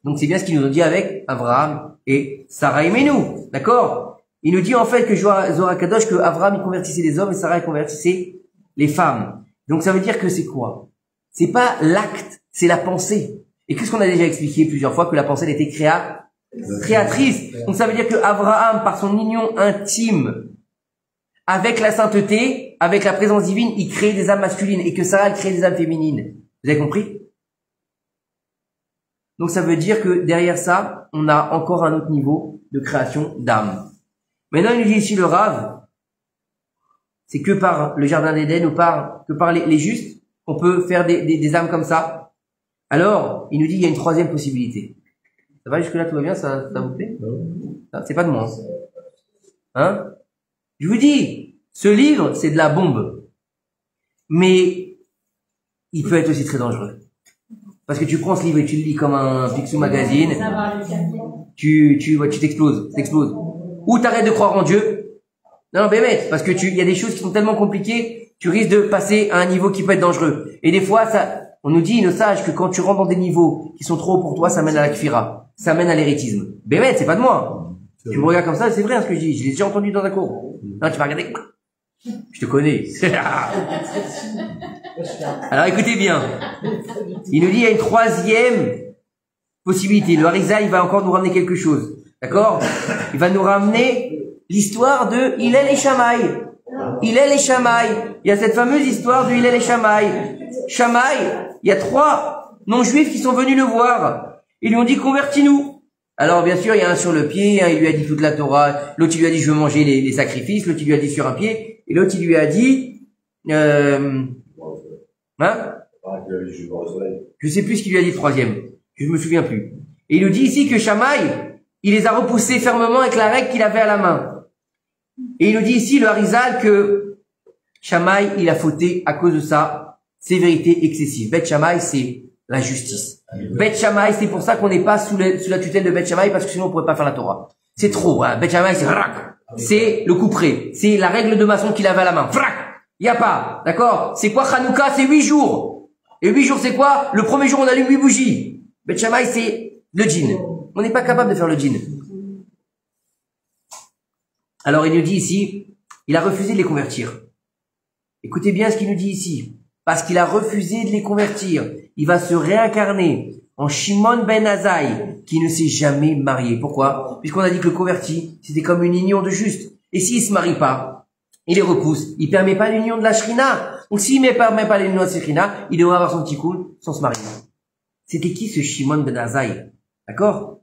Donc c'est bien ce qu'il nous a dit avec Abraham et Sarah et Menou, d'accord? Il nous dit en fait que Zohar Kadosh, que Abraham il convertissait les hommes et Sarah il convertissait les femmes. Donc ça veut dire que c'est quoi? C'est pas l'acte, c'est la pensée. Et qu'est-ce qu'on a déjà expliqué plusieurs fois, que la pensée elle était créatrice. Donc ça veut dire que Abraham, par son union intime avec la sainteté, avec la présence divine, il crée des âmes masculines et que Sarah elle crée des âmes féminines. Vous avez compris? Donc ça veut dire que derrière ça, on a encore un autre niveau de création d'âme. Maintenant, il nous dit ici le Rav, c'est que par le jardin d'Éden ou que par les justes, on peut faire des âmes comme ça. Alors, il nous dit il y a une troisième possibilité. Ça va jusque-là, tout va bien, ça vous plaît? C'est pas de moi. Hein? Je vous dis, ce livre, c'est de la bombe. Mais il peut être aussi très dangereux. Parce que tu prends ce livre et tu le lis comme un Picsou Magazine, tu t'exploses, Ou t'arrêtes de croire en Dieu. Non, bébête, parce que il y a des choses qui sont tellement compliquées, tu risques de passer à un niveau qui peut être dangereux. Et des fois, on nous dit, nos sages, que quand tu rentres dans des niveaux qui sont trop hauts pour toi, ça mène à la kfira. Ça mène à l'hérétisme. Bébête, c'est pas de moi. Tu me regardes comme ça, c'est vrai, hein, ce que je dis. Je l'ai déjà entendu dans un cours. Non, tu vas regarder. Je te connais. Alors écoutez bien. Il nous dit il y a une troisième possibilité. Le Harizal, il va encore nous ramener quelque chose. D'accord? Il va nous ramener l'histoire de Hillel et Shammai. Hillel et Shammai. Il y a cette fameuse histoire de Hillel et Shammai. Shammai, il y a 3 non-juifs qui sont venus le voir. Ils lui ont dit convertis-nous. Alors bien sûr, il y a un sur le pied, il lui a dit toute la Torah, l'autre il lui a dit je veux manger les sacrifices, l'autre il lui a dit sur un pied, et l'autre il lui a dit je sais plus ce qu'il lui a dit le troisième, je me souviens plus. Et il nous dit ici que Shammai, il les a repoussés fermement avec la règle qu'il avait à la main. Et il nous dit ici, le Harizal, que Shammai, il a fauté à cause de sa sévérité excessive. Bet Shammai, c'est la justice. Bet Shammai, c'est pour ça qu'on n'est pas sous la tutelle de Bet Shammai, parce que sinon on pourrait pas faire la Torah. C'est trop, hein. Bet Shammai, c'est le coup près. C'est la règle de maçon qu'il avait à la main. Il y a pas. D'accord? C'est quoi Hanouka? C'est 8 jours. Et 8 jours, c'est quoi? Le premier jour, on allume 8 bougies. Bet Shammai, c'est le djinn. On n'est pas capable de faire le djinn. Alors, il nous dit ici, il a refusé de les convertir. Écoutez bien ce qu'il nous dit ici. Parce qu'il a refusé de les convertir. Il va se réincarner en Shimon ben Azai, qui ne s'est jamais marié. Pourquoi? Puisqu'on a dit que le converti, c'était comme une union de juste. Et s'il se marie pas, il les repousse. Il permet pas l'union de la Shrina. Donc s'il ne permet pas l'union de la Shrina, il devra avoir son petit cool sans se marier. c'était qui ce Shimon ben Azaï? D'accord?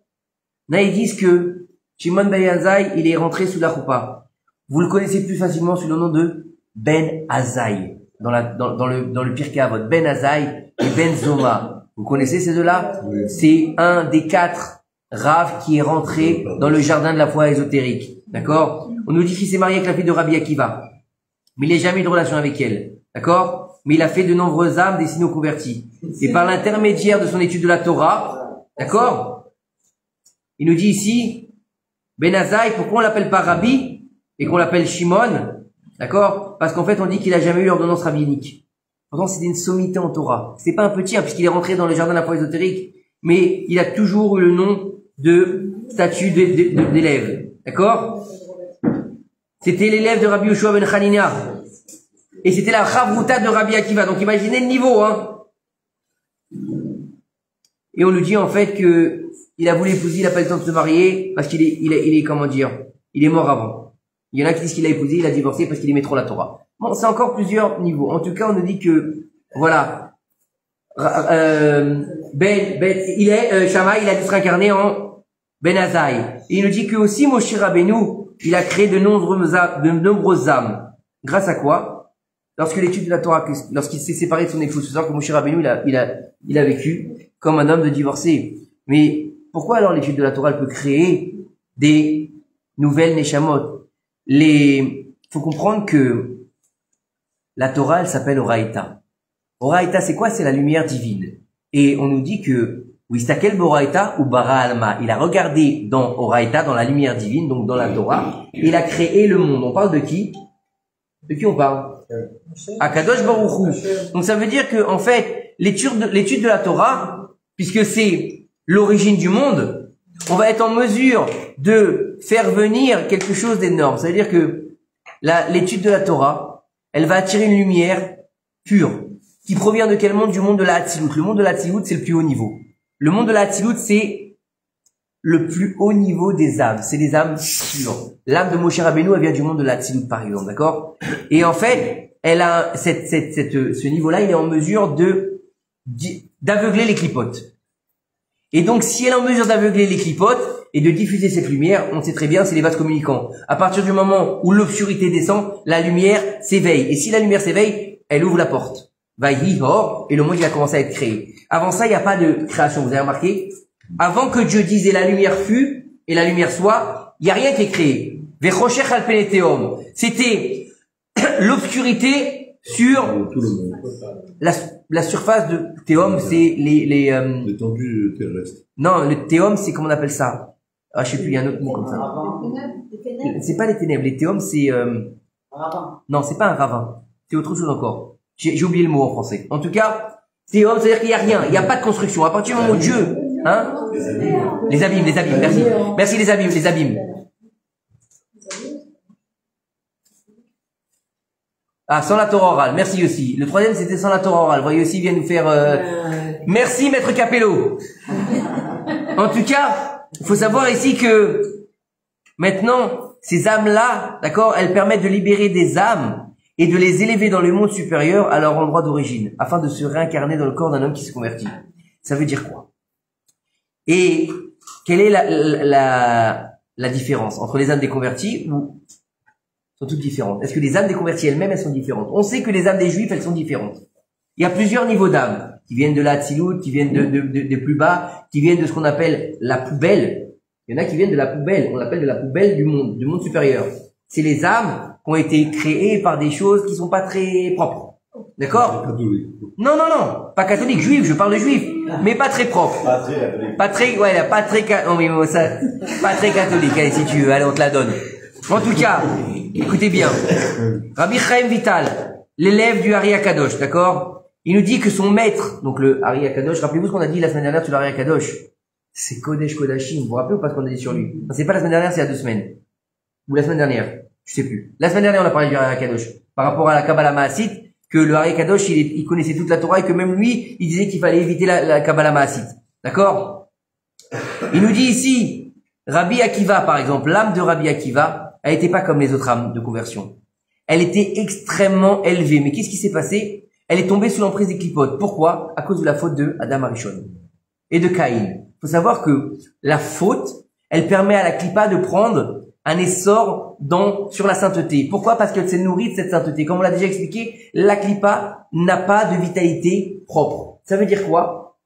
Là, ils disent que Shimon ben Azaï, il est rentré sous la choupa. Vous le connaissez plus facilement sous le nom de Ben Azaï. Dans le Pirkei Avot. Ben Azaï et Ben Zoma. Vous connaissez ces deux-là? Oui. C'est un des 4 Rav qui est rentré dans le jardin de la foi ésotérique. D'accord? On nous dit qu'il s'est marié avec la fille de Rabbi Akiva. Mais il n'a jamais eu de relation avec elle. D'accord? Mais il a fait de nombreuses âmes destinées aux convertis. Et par l'intermédiaire de son étude de la Torah, d'accord? Il nous dit ici, Ben Azaï, pourquoi on l'appelle pas Rabbi et qu'on l'appelle Shimon? D'accord? Parce qu'en fait, on dit qu'il a jamais eu l'ordonnance rabbinique. Pourtant, c'était une sommité en Torah. C'est pas un petit, puisqu'il est rentré dans le jardin de la foi ésotérique. Mais il a toujours eu le nom de statut d'élève. D'accord? C'était l'élève de Rabbi Yoshua ben Hanina. Et c'était la Chavruta de Rabbi Akiva. Donc imaginez le niveau, hein. Et on nous dit en fait que il a voulu épouser, il n'a pas le temps de se marier parce qu'il est comment dire, il est mort avant. Il y en a qui disent qu'il a épousé, il a divorcé parce qu'il aimait trop la Torah. Bon, c'est encore plusieurs niveaux. En tout cas, on nous dit que voilà, Shammai, il a dû se réincarner en Ben Azaï. Et il nous dit que aussi Moshe Rabbeinu, il a créé de nombreuses âmes. Grâce à quoi? Lorsque l'étude de la Torah, lorsqu'il s'est séparé de son épouse, c'est ça que Moshe Rabbeinu, il a vécu comme un homme de divorcé. Mais pourquoi alors l'étude de la Torah, elle peut créer des nouvelles neshamot? Faut comprendre que la Torah, elle s'appelle Oraïta. Oraïta, c'est quoi? C'est la lumière divine. Et on nous dit que Wistakel Boraïta ou Bara Alma, il a regardé dans Oraïta, dans la lumière divine, donc dans la Torah, et il a créé le monde. On parle de qui? De qui on parle? Akadosh Baruch Hu. Donc ça veut dire que en fait, l'étude de la Torah, puisque c'est l'origine du monde, on va être en mesure de faire venir quelque chose d'énorme. Ça veut dire que l'étude de la Torah, elle va attirer une lumière pure, qui provient de quel monde? Du monde de la Hatzilut. Le monde de la Hatzilut, c'est le plus haut niveau. Le monde de la Hatzilut, c'est le plus haut niveau des âmes. C'est des âmes pures. L'âme de Moshe Rabbeinu, elle vient du monde de la Hatzilut, par exemple, d'accord? Et en fait, elle a ce niveau-là, il est en mesure d'aveugler les clipotes. Et donc, si elle est en mesure d'aveugler les clipotes et de diffuser cette lumière, on sait très bien, c'est les vases communicants. À partir du moment où l'obscurité descend, la lumière s'éveille. Et si la lumière s'éveille, elle ouvre la porte. Vaïhi hor, et le monde, il a commencé à être créé. Avant ça, il n'y a pas de création. Vous avez remarqué? Avant que Dieu dise et la lumière fut, et la lumière soit, il n'y a rien qui est créé. Vechoshech al peneteum. C'était l'obscurité sur Tout le monde. la surface de théum, c'est L'étendue terrestre. non, le théum, c'est comment on appelle ça? Ah, je sais plus, il y a un autre mot comme ça. C'est pas les ténèbres, les théums, c'est non, c'est pas un ravin. C'est autre chose encore. J'ai oublié le mot en français. En tout cas, théum, c'est-à-dire qu'il y a rien, il n'y a pas de construction. À partir du moment où Dieu, hein? Les abîmes, merci. Merci les abîmes. Ah, sans la Torah orale, merci aussi. Le troisième, c'était sans la Torah orale. Voyez aussi, vient nous faire... Merci, Maître Capello. En tout cas, il faut savoir ici que maintenant, ces âmes-là, d'accord, elles permettent de libérer des âmes et de les élever dans le monde supérieur à leur endroit d'origine, afin de se réincarner dans le corps d'un homme qui se convertit. Ça veut dire quoi? Et quelle est la différence entre les âmes des convertis ou sont toutes différentes? Est-ce que les âmes des convertis elles-mêmes, elles sont différentes? On sait que les âmes des juifs, elles sont différentes. Il y a plusieurs niveaux d'âmes qui viennent de la Hatzilut, qui viennent de plus bas, qui viennent de ce qu'on appelle la poubelle. Il y en a qui viennent de la poubelle, on l'appelle de la poubelle du monde supérieur. C'est les âmes qui ont été créées par des choses qui sont pas très propres. D'accord? Non, pas catholique, juif, je parle de juif, mais pas très propre. Pas très catholique, allez, si tu veux, allez, on te la donne. En tout cas, écoutez bien. Rabbi Chaim Vital, l'élève du Ari Akadosh, d'accord? Il nous dit que son maître, donc le Ari Akadosh, rappelez-vous ce qu'on a dit la semaine dernière sur le Ari Akadosh. C'est Kodesh Kodashim, vous vous rappelez ou pas ce qu'on a dit sur lui? Non, c'est pas la semaine dernière, c'est il y a 2 semaines. Ou la semaine dernière, je sais plus. La semaine dernière, on a parlé du Ari Akadosh. Par rapport à la Kabbalah Maasit, que le Ari Kadosh, il connaissait toute la Torah et que même lui, il disait qu'il fallait éviter la Kabbalah Maasit. D'accord? Il nous dit ici, Rabbi Akiva, par exemple, l'âme de Rabbi Akiva, elle n'était pas comme les autres âmes de conversion. Elle était extrêmement élevée. Mais qu'est-ce qui s'est passé? Elle est tombée sous l'emprise des clipotes. Pourquoi? À cause de la faute de Adam Arishon. et de Caïn. Il faut savoir que la faute, elle permet à la clipa de prendre un essor sur la sainteté. Pourquoi? Parce qu'elle s'est nourrie de cette sainteté. Comme on l'a déjà expliqué, la clipa n'a pas de vitalité propre. Ça veut dire quoi?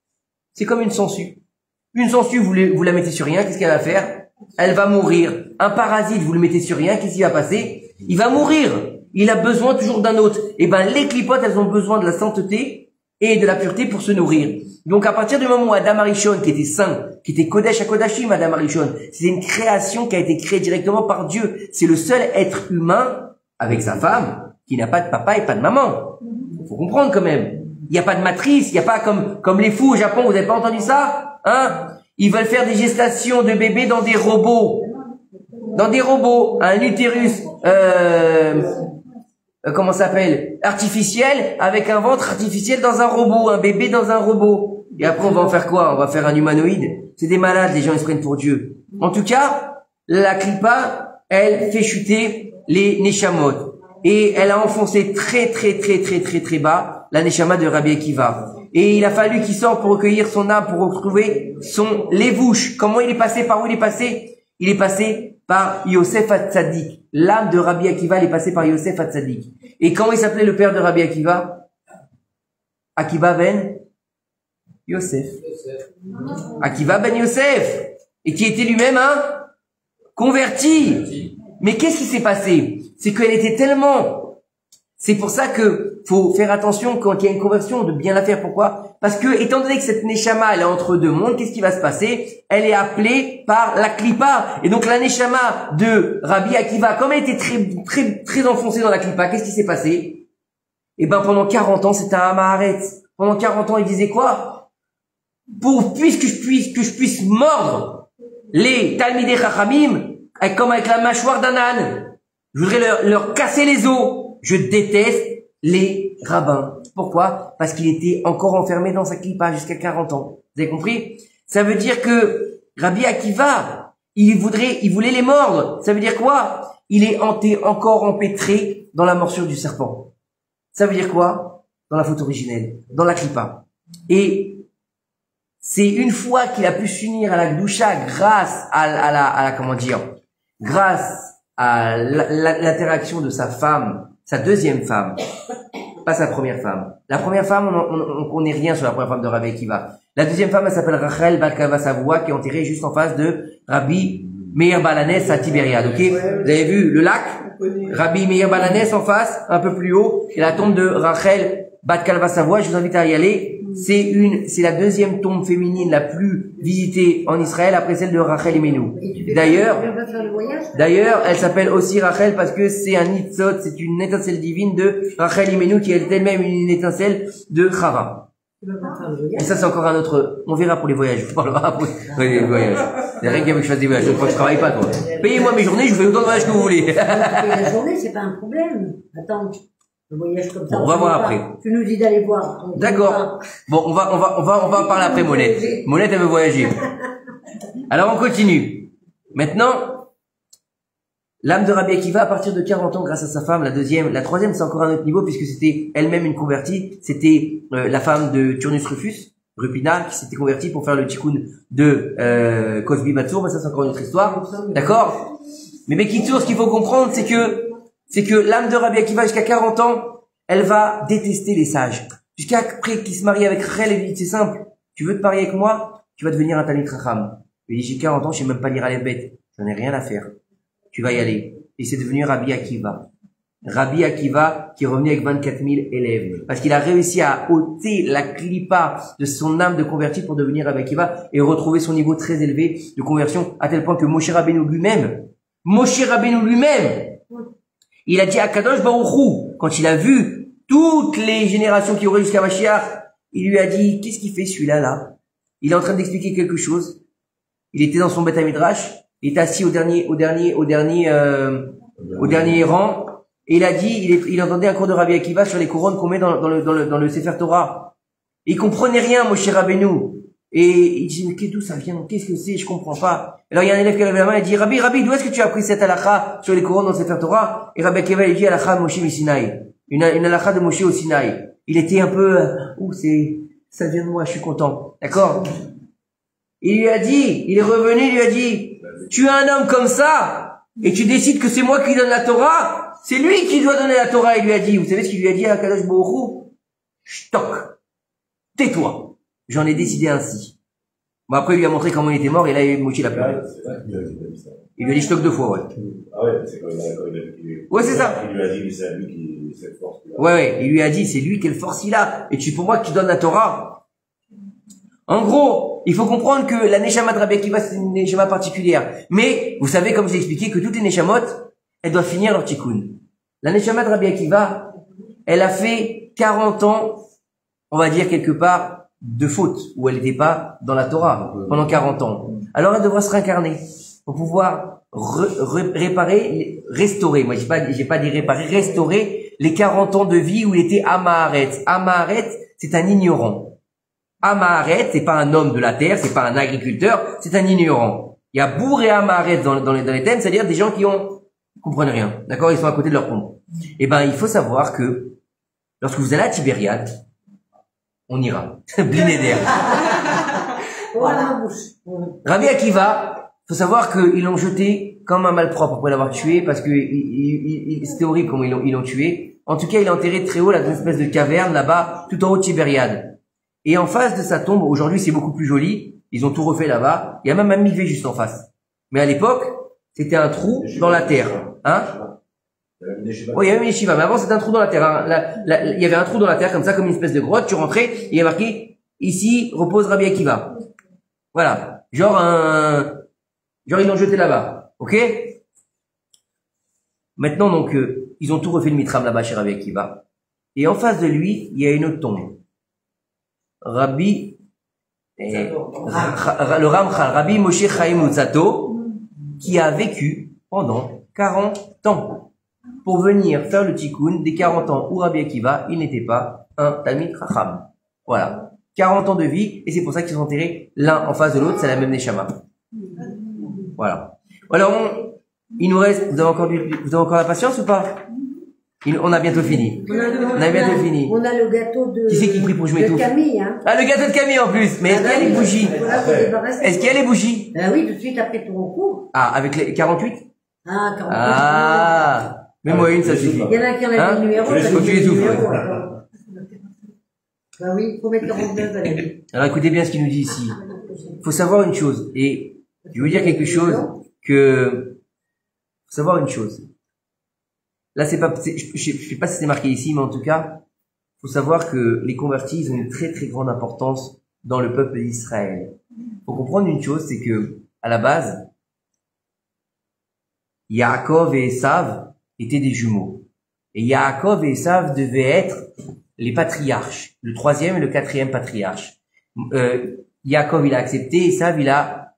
C'est comme une sangsue. Une sangsue, vous la mettez sur rien, qu'est-ce qu'elle va faire? Elle va mourir. Un parasite, vous le mettez sur rien, qu'est-ce qui va passer? Il va mourir. Il a besoin toujours d'un autre. Et ben, les clipotes, elles ont besoin de la sainteté et de la pureté pour se nourrir. Donc, à partir du moment où Adam Arishon, qui était saint, qui était Kodesh à Kodashim, Adam Arishon, c'est une création qui a été créée directement par Dieu. C'est le seul être humain, avec sa femme, qui n'a pas de papa et pas de maman. Faut comprendre quand même. Il n'y a pas de matrice, il n'y a pas comme les fous au Japon, vous n'avez pas entendu ça? Hein? Ils veulent faire des gestations de bébés dans des robots. Dans des robots. Un utérus, comment ça s'appelle? Artificiel, avec un ventre artificiel dans un robot, un bébé dans un robot. Et après, on va en faire quoi? On va faire un humanoïde? C'est des malades, les gens, ils se prennent pour Dieu. En tout cas, la clipa, elle fait chuter les neshamot. Et elle a enfoncé très bas la neshama de Rabbi Akiva. Et il a fallu qu'il sorte pour recueillir son âme, pour retrouver son lévouche. Comment il est passé? Par où il est passé? Il est passé par Yosef Hatzadik. L'âme de Rabbi Akiva, elle est passée par Yosef Hatzadik. Et comment il s'appelait le père de Rabbi Akiva? Akiva ben Yosef. Akiva ben Yosef. Et qui était lui-même un converti. Mais qu'est-ce qui s'est passé? C'est qu'elle était tellement... C'est pour ça que faut faire attention quand il y a une conversion de bien la faire. Pourquoi? Parce que, étant donné que cette neshama, elle est entre deux mondes, qu'est-ce qui va se passer? Elle est appelée par la klipa. Et donc, la neshama de Rabbi Akiva, comme elle était très enfoncée dans la klipa, qu'est-ce qui s'est passé? Eh ben, pendant 40 ans, c'était un Amaharetz. Pendant 40 ans, il disait quoi? Que je puisse mordre les Talmidei Chachamim, comme avec la mâchoire d'un âne. Je voudrais leur casser les os. Je déteste les rabbins. Pourquoi? Parce qu'il était encore enfermé dans sa clipa jusqu'à 40 ans. Vous avez compris? Ça veut dire que Rabbi Akiva, il voulait les mordre. Ça veut dire quoi? Il est encore empêtré dans la morsure du serpent. Ça veut dire quoi? Dans la faute originelle, dans la clipa. Et c'est une fois qu'il a pu s'unir à la Gdusha grâce grâce à l'interaction de sa femme, sa deuxième femme, pas sa première femme. La première femme, on connaît rien sur la première femme de Rabbi Akiva. La deuxième femme, elle s'appelle Rachel Bat Kavasavua, qui est enterrée juste en face de Rabbi Meir Balanès à Tibériade, ok? Vous avez vu le lac? Rabbi Meir Balanès en face, un peu plus haut, et la tombe de Rachel Bat Kavasavua, je vous invite à y aller. C'est la deuxième tombe féminine la plus visitée en Israël après celle de Rachel Imenu. D'ailleurs, elle s'appelle aussi Rachel parce que c'est un nitzot, c'est une étincelle divine de Rachel Imenu qui est elle-même une étincelle de Chava. Et ça, c'est encore un autre, on verra pour les voyages, on parlera pour les voyages. Il n'y a rien qui veut que je fasse des voyages, je crois que je travaille pas, toi. Payez-moi mes journées, je fais autant de voyages que vous voulez. La journée, c'est pas un problème. Attends. Le voyage comme ça. Bon, on va voir après. Tu nous dis d'aller voir. D'accord. Bon, on va en parler après, Monette. Monette, elle veut voyager. Alors, on continue. Maintenant, l'âme de Rabbi Akiva, à partir de 40 ans, grâce à sa femme, la troisième, c'est encore un autre niveau, puisque c'était elle-même une convertie. C'était la femme de Turnus Rufus, Rupina, qui s'était convertie pour faire le tikkun de Cosby Matsour, mais ça, c'est encore une autre histoire. D'accord? Mais Bekitsour, ce qu'il faut comprendre, c'est que l'âme de Rabbi Akiva, jusqu'à 40 ans, elle va détester les sages. Jusqu'à après qu'il se marie avec Rachel, elle lui dit, c'est simple, tu veux te marier avec moi, tu vas devenir un Talmid Chacham. Il dit, j'ai 40 ans, je sais même pas lire les bêtes. J'en ai rien à faire. Tu vas y aller. Et c'est devenu Rabbi Akiva. Rabbi Akiva, qui est revenu avec 24 000 élèves. Parce qu'il a réussi à ôter la clipa de son âme de converti pour devenir Rabbi Akiva et retrouver son niveau très élevé de conversion, à tel point que Moshe Rabbeinu lui-même, il a dit à Kadosh Baruch Hu, quand il a vu toutes les générations qui auraient jusqu'à Mashiach, il lui a dit, qu'est-ce qu'il fait celui-là, là? Il est en train d'expliquer quelque chose. Il était dans son Beth Midrash, il est assis au dernier rang, et il a dit, il entendait un cours de Rabbi Akiva sur les couronnes qu'on met dans le Sefer Torah. Et il comprenait rien, Moshe Rabbeinu. Et il dit, mais d'où ça vient? Qu'est-ce que c'est? Je comprends pas. Alors il y a un élève qui lève la main et dit, Rabbi, d'où est-ce que tu as appris cette halakha sur les couronnes dans le Sefer Torah? Et Rabbi Akiva, il dit, halakha de Moshe Sinaï. Une halakha de Moshe au Sinaï. Il était un peu, ça vient de moi, je suis content. D'accord? Il lui a dit, il est revenu, il lui a dit, tu es un homme comme ça, et tu décides que c'est moi qui donne la Torah, c'est lui qui doit donner la Torah, il lui a dit. Vous savez ce qu'il lui a dit à Kadosh Baruch Hu? Shtok. Tais-toi. J'en ai décidé ainsi. Bon, après, il lui a montré comment il était mort, et là, Moshe l'a pleuré. Il lui a dit shtok 2 fois, ouais. Ah ouais, c'est quand même Ouais, c'est ça. Il lui a dit que c'est lui qui, cette force qu'il a. Ouais, il lui a dit, c'est lui quelle force il a. Et pour moi que tu donnes la Torah. En gros, il faut comprendre que la Neshama de Rabbi Akiva, c'est une Neshama particulière. Mais, vous savez, comme je l'ai expliqué, que toutes les Neshamot, elles doivent finir leur tikkun. La Neshama de Rabbi Akiva, elle a fait 40 ans, on va dire quelque part, de faute, où elle n'était pas dans la Torah, pendant 40 ans. Alors elle devra se réincarner, pour pouvoir réparer, restaurer, moi j'ai pas dit réparer, restaurer les 40 ans de vie où il était Amaharet. Amaharet, c'est un ignorant. Amaharet, c'est pas un homme de la terre, c'est pas un agriculteur, c'est un ignorant. Il y a Bour et Amaharet dans les thèmes, c'est-à-dire des gens qui comprennent rien. D'accord? Ils sont à côté de leur compte. Eh ben, il faut savoir que, lorsque vous allez à Tibériade, on ira. Blinéder. Voilà. Rabbi Akiva, faut savoir qu'ils l'ont jeté comme un malpropre après l'avoir tué, parce que c'était horrible comment ils l'ont tué. En tout cas, il est enterré très haut, là, dans une espèce de caverne, là-bas, tout en haut de Tibériade. Et en face de sa tombe, aujourd'hui, c'est beaucoup plus joli. Ils ont tout refait là-bas. Il y a même un mikvé juste en face. Mais à l'époque, c'était un trou dans la terre. Hein? Oui, il y avait une yeshiva, mais avant c'était un trou dans la terre. Hein. Il y avait un trou dans la terre comme ça, comme une espèce de grotte. Tu rentrais, et il y a marqué ici repose Rabbi Akiva. Voilà, genre ils l'ont jeté là-bas, ok? Maintenant donc ils ont tout refait le mitram là-bas chez Rabbi Akiva. Et en face de lui, il y a une autre tombe. Le Ramchal, Rabbi Moshe Chaim Luzzatto, qui a vécu pendant 40 ans. Pour venir faire le tikkun des 40 ans où Rabbi Akiva, il n'était pas un Talmid Chacham. Voilà. 40 ans de vie, et c'est pour ça qu'ils sont enterrés l'un en face de l'autre, c'est la même Neshama. Voilà. Alors, il nous reste, vous avez encore la patience ou pas? On a bientôt fini. On a bientôt fini. On a le gâteau de... Qui c'est qui prie pour que je m'étouffe? De Camille, hein. Ah, le gâteau de Camille en plus. Mais est-ce qu'il y a les bougies? Est-ce qu'il y a les bougies? Oui, tout de suite après ton recours. Ah, avec les 48? Ah, 48. Ah. Mets-moi une, ça suffit. Il y en a qui en a le numéro. Faut que tu les souffles. Bah oui, il faut mettre 49 à la vie. Alors écoutez bien ce qu'il nous dit ici. Il faut savoir une chose, et je veux dire quelque chose faut savoir une chose. Là, je sais pas si c'est marqué ici, mais en tout cas, faut savoir que les convertis, ils ont une très très grande importance dans le peuple d'Israël. Faut comprendre une chose, c'est que, à la base, Yaakov et Esav étaient des jumeaux. Et Yaakov et Esav devaient être les patriarches, le 3e et le 4e patriarche. Yaakov, il a accepté, Esav, il a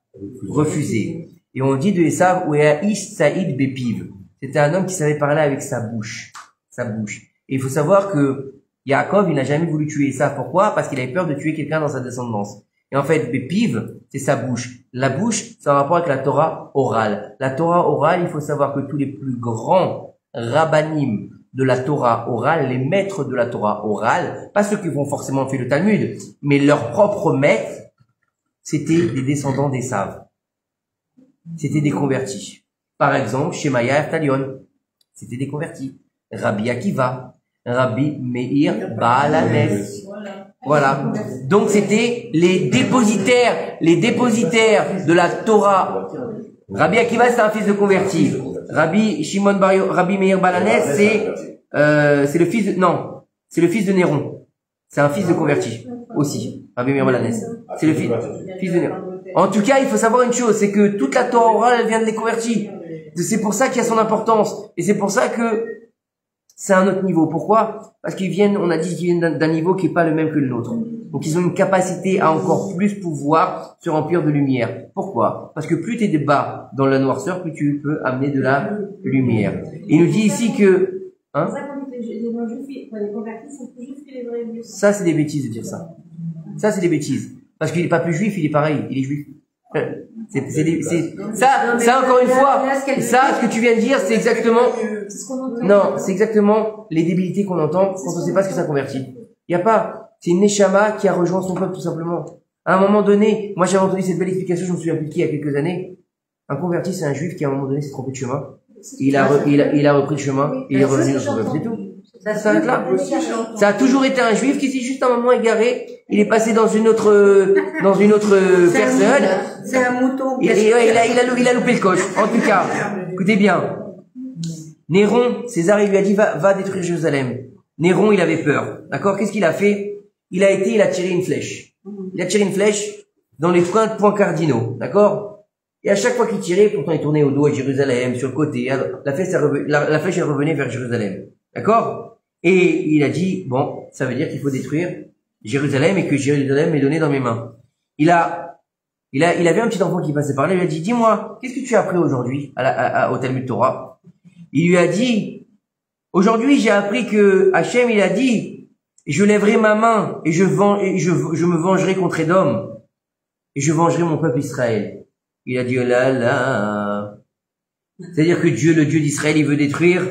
refusé. Et on dit de Esav, Ouéa Ish Saïd Bepiv. C'était un homme qui savait parler avec sa bouche. Et il faut savoir que Yaakov, il n'a jamais voulu tuer Esav. Pourquoi? Parce qu'il avait peur de tuer quelqu'un dans sa descendance. Et en fait, Bepiv, c'est sa bouche. La bouche, c'est en rapport avec la Torah orale. La Torah orale, il faut savoir que tous les plus grands rabbanim de la Torah orale, les maîtres de la Torah orale, pas ceux qui vont forcément faire le Talmud, mais leurs propres maîtres, c'était des descendants d'Esav. C'était des convertis. Par exemple, Shemaya Ertalion, c'était des convertis. Rabbi Akiva, Rabbi Meir Baal Hanès. Voilà. Donc c'était les dépositaires de la Torah. Rabbi Akiva, c'est un fils de converti. Rabbi Meir Baal Hanès, c'est le fils de Néron. C'est un fils de converti aussi. Rabbi Meir Baal Hanès. C'est le fils de Néron. En tout cas, il faut savoir une chose, c'est que toute la Torah orale, elle vient de les convertis. C'est pour ça qu'il y a son importance. Et c'est pour ça que c'est un autre niveau. Pourquoi? Parce on a dit qu'ils viennent d'un niveau qui est pas le même que le nôtre. Donc ils ont une capacité à encore plus pouvoir se remplir de lumière. Pourquoi? Parce que plus tu es bas dans la noirceur, plus tu peux amener de la lumière. Il nous dit ici que... Hein? C'est ça qu'on dit que les non-juifs, les convertis sont plus juifs que les vrais juifs. Ça, c'est des bêtises de dire ça. Ça, c'est des bêtises. Parce qu'il est pas plus juif, il est pareil, il est juif. Ça encore une fois, ça, ce que tu viens de dire, c'est exactement, non, c'est exactement les débilités qu'on entend quand on sait pas ce que ça convertit. Il y a pas, c'est une neshama qui a rejoint son peuple tout simplement. À un moment donné, moi j'avais entendu cette belle explication, je me souviens plus de qui il y a quelques années. Un converti, c'est un juif qui à un moment donné s'est trompé de chemin. Il a repris le chemin et il est revenu dans son peuple. C'est tout. Ça s'arrête là. Ça a toujours été un juif qui s'est juste à un moment égaré. Il est passé dans une autre personne. C'est un mouton. Il a loupé le coche. En tout cas, écoutez bien. Néron, César, il lui a dit, va détruire Jérusalem. Néron, il avait peur. D'accord? Qu'est-ce qu'il a fait? Il a tiré une flèche. Il a tiré une flèche dans les points cardinaux. D'accord? Et à chaque fois qu'il tirait, pourtant il tournait au dos à Jérusalem, sur le côté. La flèche, elle revenait vers Jérusalem. D'accord? Et il a dit, bon, ça veut dire qu'il faut détruire Jérusalem et que Jérusalem est donné dans mes mains. Il avait un petit enfant qui passait par là, il lui a dit, dis-moi, qu'est-ce que tu as appris aujourd'hui au Talmud Torah? Il lui a dit, aujourd'hui j'ai appris que Hachem, il a dit, je lèverai ma main et je me vengerai contre Édom et je vengerai mon peuple Israël. Il a dit, oh là là. C'est-à-dire que Dieu, le Dieu d'Israël, il veut détruire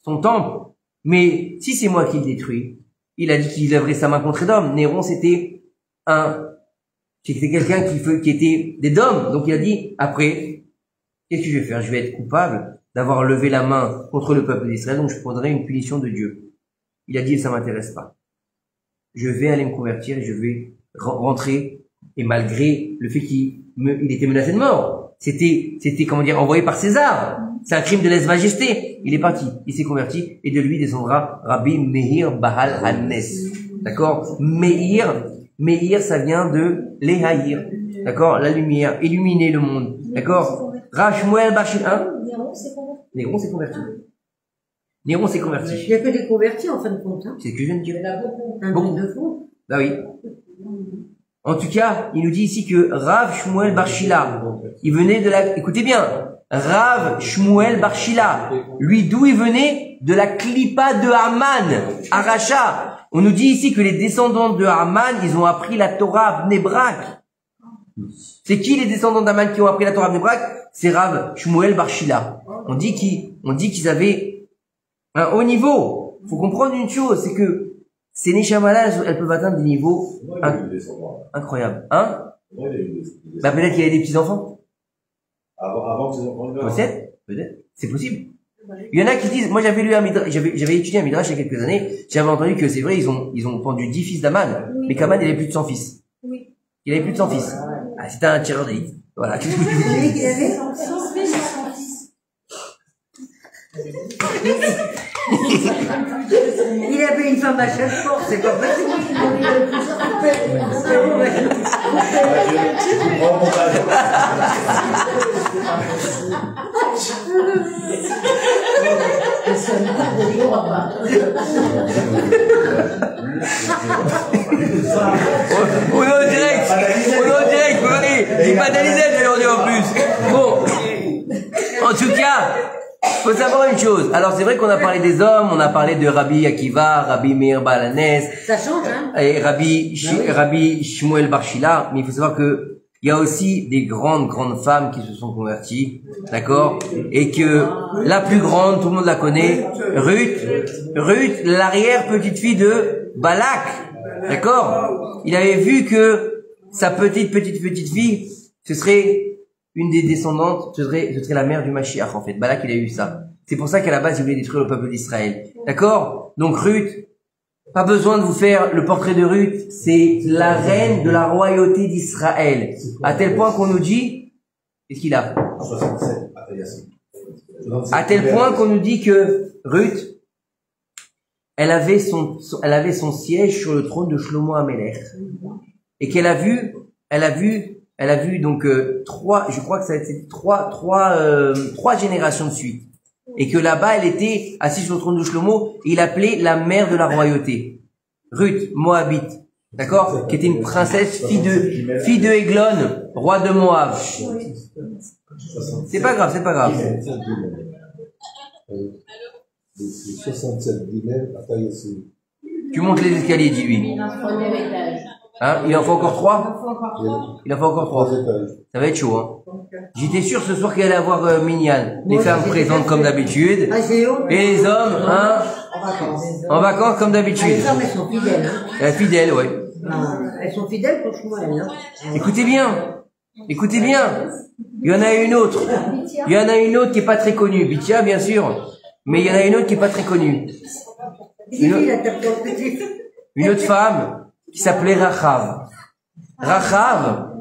son temple. Mais si c'est moi qui le détruis, il a dit qu'il lèverait sa main contre Édom. Néron, c'était quelqu'un qui était d'Édom. Donc il a dit, après, qu'est-ce que je vais faire? Je vais être coupable d'avoir levé la main contre le peuple d'Israël, donc je prendrai une punition de Dieu. Il a dit, ça m'intéresse pas. Je vais aller me convertir et je vais rentrer. Et malgré le fait qu'il était menacé de mort, c'était comment dire, envoyé par César. C'est un crime de lèse-majesté. Il est parti, il s'est converti, et de lui descendra Rabbi Meir Baal HaNes. D'accord? Meir, ça vient de Lehaïr. D'accord? La lumière, illuminer le monde. D'accord? Rav Shmuel bar Shila. Néron s'est converti. Néron s'est converti. Il n'y a que des convertis en fin de compte. Hein. C'est ce que je viens de dire. Beaucoup de fond. Bah oui. En tout cas, il nous dit ici que Rav Shmuel bar Shila, il venait de la, écoutez bien, Rav Shmuel bar Shila, lui d'où il venait? De la clipa de Haman, Aracha. On nous dit ici que les descendants de Haman, ils ont appris la Torah à Bnei Brak. C'est qui les descendants d'Haman qui ont appris la Torah à Bnei Brak? C'est Rav Shmuel bar Shila. On dit qu'ils avaient un haut niveau. Faut comprendre une chose, c'est que ces Neshama-là, elles peuvent atteindre des niveaux incroyables. Hein? Bah, peut-être qu'il y avait des petits-enfants. Avant que ses enfants Peut-être. C'est possible. Il y en a qui disent, moi j'avais lu un midrash, j'avais étudié un midrash il y a quelques années, j'avais entendu que c'est vrai, ils ont pendu 10 fils d'Aman, mais qu'Aman il avait plus de 100 fils. Oui. Il avait plus de 100 fils. Ah, c'était un tireur d'élite. Voilà. Qu'est-ce que tu veux dire? Il avait une femme à chaque sport, c'est pas possible. On est en direct, vous voyez. Dis pas d'Alizette, mais on est en plus. Bon. En tout cas, faut savoir une chose. Alors c'est vrai qu'on a parlé des hommes, on a parlé de Rabbi Akiva, Rabbi Meir Baal HaNes, Ça change, hein. et Rabbi Shmuel bar Shila, mais il faut savoir que il y a aussi des grandes femmes qui se sont converties, d'accord, et que la plus grande, tout le monde la connaît, Ruth, l'arrière-petite-fille de Balak, d'accord. Il avait vu que sa petite fille, ce serait une des descendantes, ce serait la mère du Mashiach, en fait. Balak, il a eu ça. C'est pour ça qu'à la base, il voulait détruire le peuple d'Israël. D'accord? Donc Ruth, pas besoin de vous faire le portrait de Ruth, c'est la reine de la royauté d'Israël. À tel point qu'on nous dit, qu'est-ce qu'il a? 67, À tel point qu'on nous dit que Ruth, elle avait son siège sur le trône de Shlomo Amelech. Et qu'elle a vu donc je crois que ça a été trois générations de suite. Et que là-bas, elle était assise sur le trône de Shlomo, et il appelait la mère de la royauté. Ruth, Moabite. D'accord? Qui était une princesse, fille de Eglon, roi de Moab. C'est pas grave. 67 guillemets, à taille aussi. Tu montes les escaliers, dis-lui. Hein? Il en faut encore 3? Il en faut encore 3. Ça va être chaud, hein. J'étais sûr ce soir qu'il allait avoir Minyan. Les femmes présentes comme d'habitude. Et les hommes, hein, en vacances comme d'habitude. Les hommes, elles sont fidèles, hein. Fidèles, ouais. Elles sont fidèles pour Shmuel, hein. Écoutez bien. Écoutez bien. Il y en a une autre. Il y en a une autre qui est pas très connue. Bitia, bien sûr. Mais il y en a une autre qui est pas très connue. Une autre femme qui s'appelait Rachav. Rachav.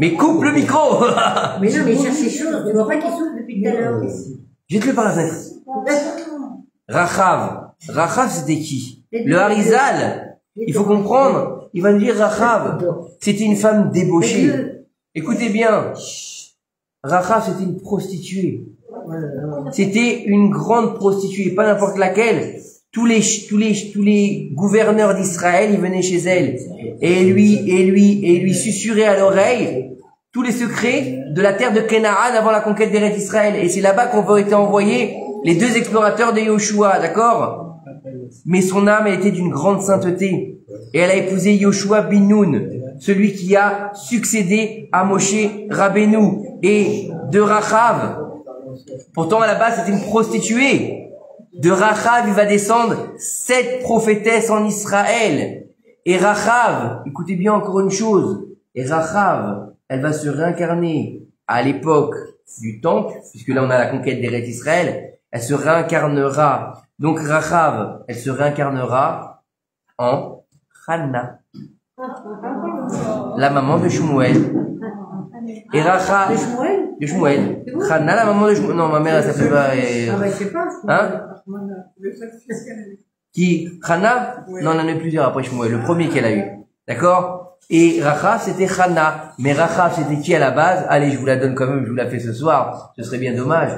Mais coupe le micro. Mais non, mais il cherche des choses. Tu vois pas qu'il souffle depuis tout à l'heure. Jette-le par la fenêtre. Rachav. Rachav, c'était qui? Le Harizal. Il faut comprendre. Il va nous dire Rachav. C'était une femme débauchée. Écoutez bien. Rachav, c'était une prostituée. C'était une grande prostituée, pas n'importe laquelle. Tous les gouverneurs d'Israël, ils venaient chez elle. Et lui susurraient à l'oreille tous les secrets de la terre de Canaan avant la conquête d'Eretz Israël. Et c'est là-bas qu'ont été envoyés les deux explorateurs de Yoshua, d'accord? Mais son âme, elle était d'une grande sainteté. Et elle a épousé Yoshua bin Nun, celui qui a succédé à Moshe Rabbeinu. Et de Rachav, pourtant à la base c'était une prostituée. De Rachav, il va descendre 7 prophétesses en Israël. Et Rachav, écoutez bien encore une chose, et Rachav, elle va se réincarner à l'époque du temple, puisque là on a la conquête d'Eretz Israël, elle se réincarnera. Donc Rachav, elle se réincarnera en Hanna, la maman de Shmuel. Et Rachav, de Shmuel. Hanna, la maman de Shmuel. Non, ma mère, elle s'appelle pas. Ah bah, je sais pas. Hein? Qui? Hanna? Non, on en a eu plusieurs après Shmuel. Le premier qu'elle a eu. D'accord? Et Rachav, c'était Hanna. Mais Rachav, c'était qui à la base? Allez, je vous la donne quand même, je vous la fais ce soir. Ce serait bien dommage.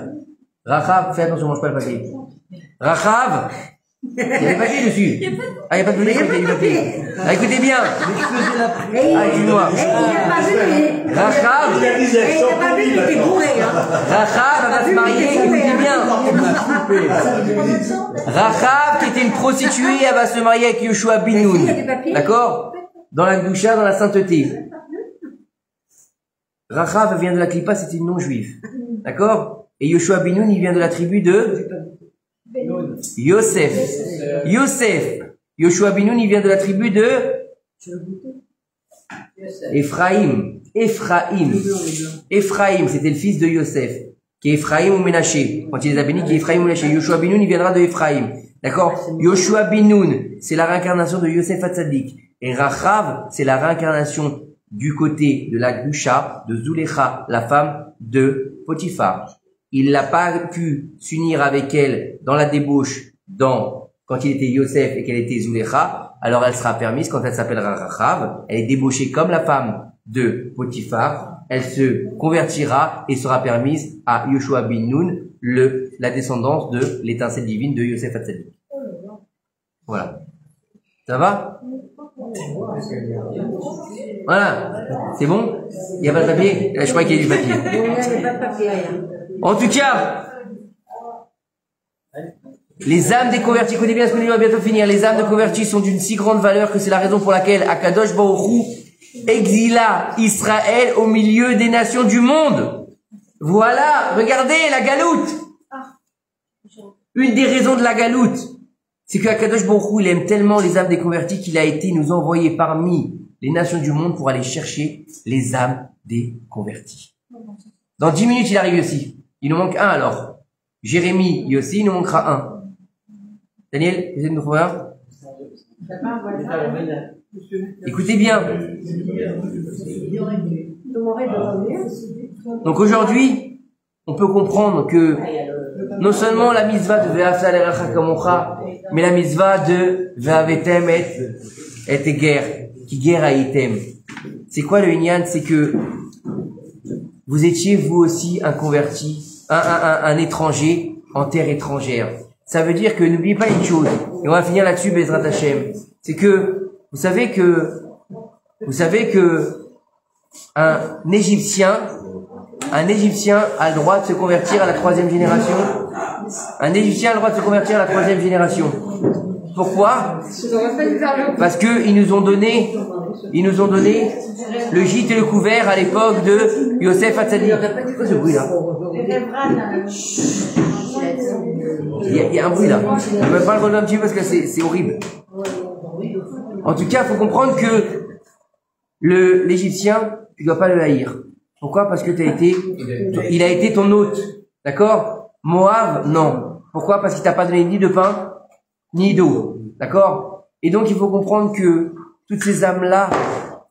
Rachav, fais attention, mange pas le papier. Rachav, il y a des papiers dessus. Ah, il n'y a pas de papier, il y a du papier. Ah, écoutez bien. Ah, dis-moi. Rachav, Rachav va se marier, écoutez bien. Rachav, qui était une prostituée, elle va se marier avec Yoshua bin Nun. D'accord? Dans la Gdusha, dans la sainteté. Rachav vient de la Klippa, c'était une non-juive. D'accord? Et Yoshua bin Nun, il vient de la tribu de Yosef. Yosef. Yoshua bin Nun, il vient de la tribu de Ephraim. Ephraim, c'était le fils de Yosef, qui est Ephraim ou Ménaché. Quand il les a bénis, qui est Ephraim ou Ménaché. Yoshua bin Nun, il viendra de Ephraim. D'accord? Yoshua bin Nun, c'est la réincarnation de Yosef Hatzadik. Et Rachav, c'est la réincarnation du côté de la Gdusha, de Zulecha, la femme de Potiphar. Il n'a pas pu s'unir avec elle dans la débauche quand il était Yosef et qu'elle était Zulecha, alors elle sera permise quand elle s'appellera Rachav. Elle est débauchée comme la femme de Potiphar. Elle se convertira et sera permise à Yoshua bin Nun, la descendance de l'étincelle divine de Yosef Hatzadik. Voilà. Ça va? Voilà. C'est bon? Il n'y a pas de papier? Je crois qu'il y a du papier. En tout cas, les âmes des convertis, écoutez bien ce que nous va bientôt finir, les âmes de convertis sont d'une si grande valeur que c'est la raison pour laquelle Akadosh Baruch Hu exila Israël au milieu des nations du monde. Voilà, regardez la galoute. Une des raisons de la galoute, c'est que Akadosh Baruch Hu, il aime tellement les âmes des convertis qu'il a été nous envoyer parmi les nations du monde pour aller chercher les âmes des convertis. Dans 10 minutes, il arrive aussi. Il nous manque un alors. Jérémie, il aussi, il nous manquera un. Daniel, vous êtes nous trouver un? Écoutez bien. Donc aujourd'hui, on peut comprendre que non seulement la mitzvah de Ve'afta l'erecha kamocha, mais la mitzvah de Ve'avetem et guerre, qui guerre à item. C'est quoi le inyan? C'est que vous étiez vous aussi un converti, un étranger en terre étrangère. Ça veut dire que n'oubliez pas une chose, et on va finir là-dessus, Bezrat Hashem. C'est que vous savez que un Égyptien a le droit de se convertir à la 3e génération. Un Égyptien a le droit de se convertir à la 3e génération. Pourquoi? Parce que ils nous ont donné le gîte et le couvert à l'époque de Yosef Hatzadik. C'est quoi ce bruit là? Il y a un bruit là. Je ne vais pas le relever un petit peu parce que c'est horrible. En tout cas, il faut comprendre que l'Égyptien, tu dois pas le haïr. Pourquoi? Parce que il a été ton hôte. D'accord? Moab, non. Pourquoi? Parce qu'il t'a pas donné ni de pain, ni d'eau. D'accord? Et donc, il faut comprendre que toutes ces âmes-là,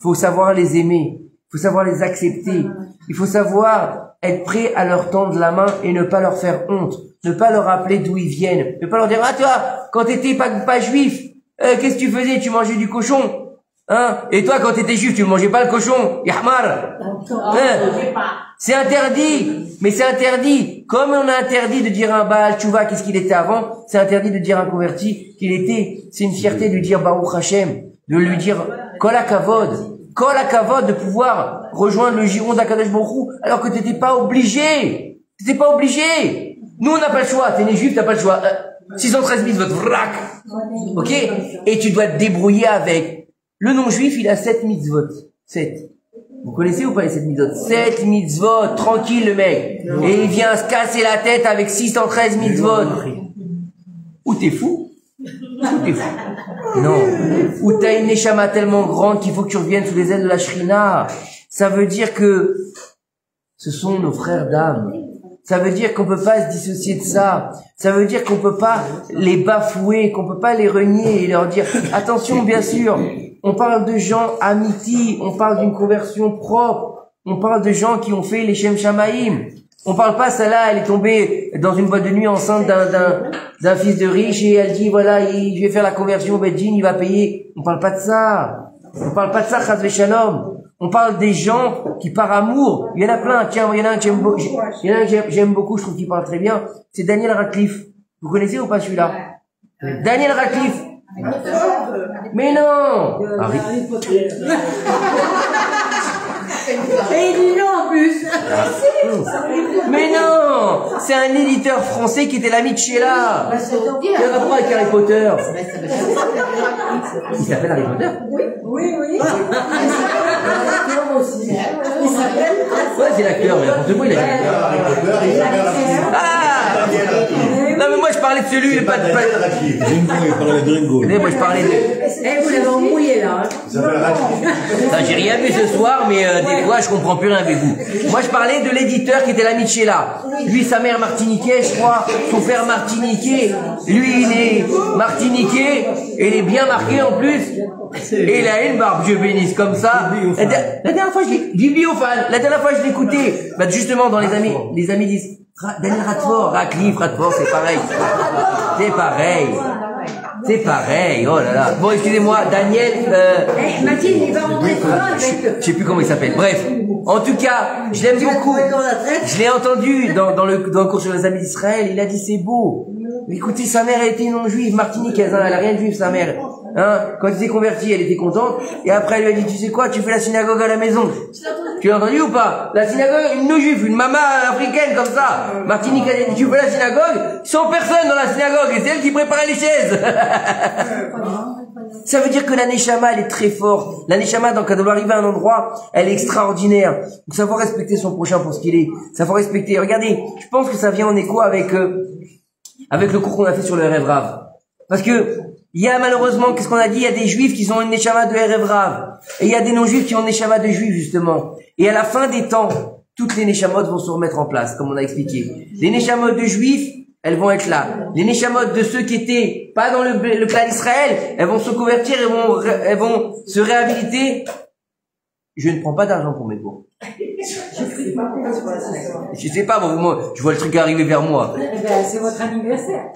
faut savoir les aimer. Il faut savoir les accepter. Il faut savoir être prêt à leur tendre la main et ne pas leur faire honte. Ne pas leur rappeler d'où ils viennent. Ne pas leur dire, ah, toi, quand t'étais pas juif, qu'est-ce que tu faisais? Tu mangeais du cochon. Hein? Et toi, quand t'étais juif, tu ne mangeais pas le cochon. Yahmar. C'est interdit. Mais c'est interdit. Comme on a interdit de dire un Baal Tchouva qu'est-ce qu'il était avant, c'est interdit de dire un converti qu'il était. C'est une fierté de lui dire Baruch Hashem, de lui dire Kol HaKavod. Kol HaKavod, de pouvoir rejoindre le giron d'Akadosh Baruch Hu, alors que t'étais pas obligé. T'étais pas obligé. Nous, on n'a pas le choix. T'es né juif, t'as pas le choix. 613 mitzvot, vrac. Ok? Et tu dois te débrouiller avec. Le non-juif, il a 7 mitzvot. 7. Vous connaissez ou pas les 7 mitzvot? 7 mitzvot, tranquille le mec. Et il vient se casser la tête avec 613 mitzvot. Ou t'es fou? Ou t'es fou? Non. Ou t'as une neshama tellement grande qu'il faut que tu reviennes sous les ailes de la shrina. Ça veut dire que ce sont nos frères d'âme. Ça veut dire qu'on peut pas se dissocier de ça. Ça veut dire qu'on peut pas les bafouer, qu'on peut pas les renier et leur dire attention, bien sûr. On parle de gens amiti, on parle d'une conversion propre, on parle de gens qui ont fait les Shem Shamaïm. On parle pas, celle-là, elle est tombée dans une boîte de nuit enceinte d'un fils de riche et elle dit, voilà, je vais faire la conversion au Beddin, il va payer. On parle pas de ça. On parle pas de ça, Chas Shalom. On parle des gens qui, par amour, il y en a plein, tiens, il y en a un que j'aime beaucoup, je trouve qu'il parle très bien, c'est Daniel Radcliffe. Vous connaissez ou pas celui-là? Daniel Radcliffe. Mais non! Et il dit non en plus. Mais non! C'est un éditeur français qui était l'ami de Sheila. Quel rapport avec Harry Potter? Il s'appelle Harry Potter? Oui. Il s'appelle. Ouais, c'est l'acteur, mais n'importe quoi, il a Ah! Non, mais moi je parlais de celui, et pas de. Ringo, il parlait de Ringo. Moi je parlais de. Eh, vous l'avez embrouillé là. Il s'appelle Radcliffe. J'ai rien vu ce soir, mais des fois je comprends plus rien avec vous. Moi je parlais de l'éditeur qui était l'ami de Sheila. Lui, sa mère martiniquais, je crois, son père martiniquais. Lui, il est martiniquais, et il est bien marqué en plus. Et il a une barbe, Dieu bénisse, comme ça. La dernière fois, bibliophile. La dernière fois, je l'écoutais. Bah, justement, dans les amis disent, Daniel Radcliffe, c'est pareil. C'est pareil. C'est pareil. Oh là là. Bon, excusez-moi, Daniel, Mathilde, il va rentrer souvent avec. je sais plus comment il s'appelle. Bref. En tout cas, je l'aime beaucoup. Je l'ai entendu dans le cours sur les amis d'Israël. Il a dit, c'est beau. Écoutez, sa mère a été non-juive, martiniquaise, hein, elle a rien de juif, sa mère. Hein, quand elle s'est convertie, elle était contente. Et après, elle lui a dit, tu sais quoi, tu fais la synagogue à la maison. Tu l'as entendu ou pas? La synagogue, une non-juive, une maman africaine comme ça. Martinique, elle a dit, tu fais la synagogue, 100 personnes dans la synagogue, et c'est elle qui préparait les chaises. Ça veut dire que la Neshama, elle est très forte. La Neshama, quand elle doit arriver à un endroit, elle est extraordinaire. Donc, ça faut respecter son prochain pour ce qu'il est. Ça faut respecter. Regardez, je pense que ça vient en écho avec le cours qu'on a fait sur le Erev Rav. Parce que, il y a malheureusement, qu'est-ce qu'on a dit? Il y a des juifs qui ont une Neshama de Erev Rav. Et il y a des non-juifs qui ont une Neshama de juifs, justement. Et à la fin des temps, toutes les Neshamot vont se remettre en place, comme on a expliqué. Les Neshamot de juifs, elles vont être là. Les Neshamot de ceux qui étaient pas dans le clan d'Israël, elles vont se convertir, elles vont se réhabiliter. Je ne prends pas d'argent pour mes cours. Je sais pas, moi, je vois le truc arriver vers moi. Eh ben, c'est votre anniversaire.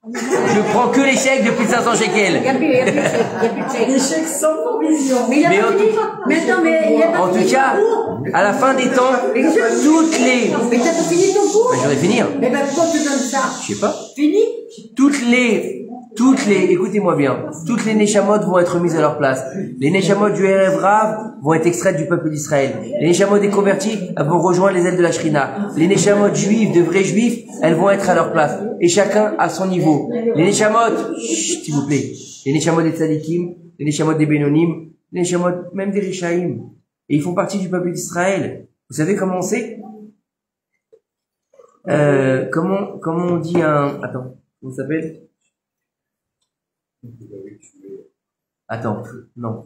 Je prends que les chèques de plus de 500 shekels. Il n'y a plus de chèque. Les chèques sans provision. Mais il a Mais pas fini. Maintenant, mais il a pas En fini tout cas, ton cours. à la fin des temps, toutes les... Mais t'as pas fini ton cours. Je vais finir. Mais ben pourquoi tu donnes ça? Je sais pas. Fini? Écoutez-moi bien, toutes les Neshamot vont être mises à leur place. Les Neshamot du Erev Rav vont être extraites du peuple d'Israël. Les Neshamot des convertis, elles vont rejoindre les ailes de la Shrina. Les Neshamot juifs, de vrais juifs, elles vont être à leur place. Et chacun à son niveau. Les Neshamot, s'il vous plaît, les Neshamot des Tzadikim, les Neshamot des Benonim, les Neshamot même des Rishaïm. Et ils font partie du peuple d'Israël. Vous savez comment on sait? Comment on dit un... Attends, comment ça s'appelle? Attends, non.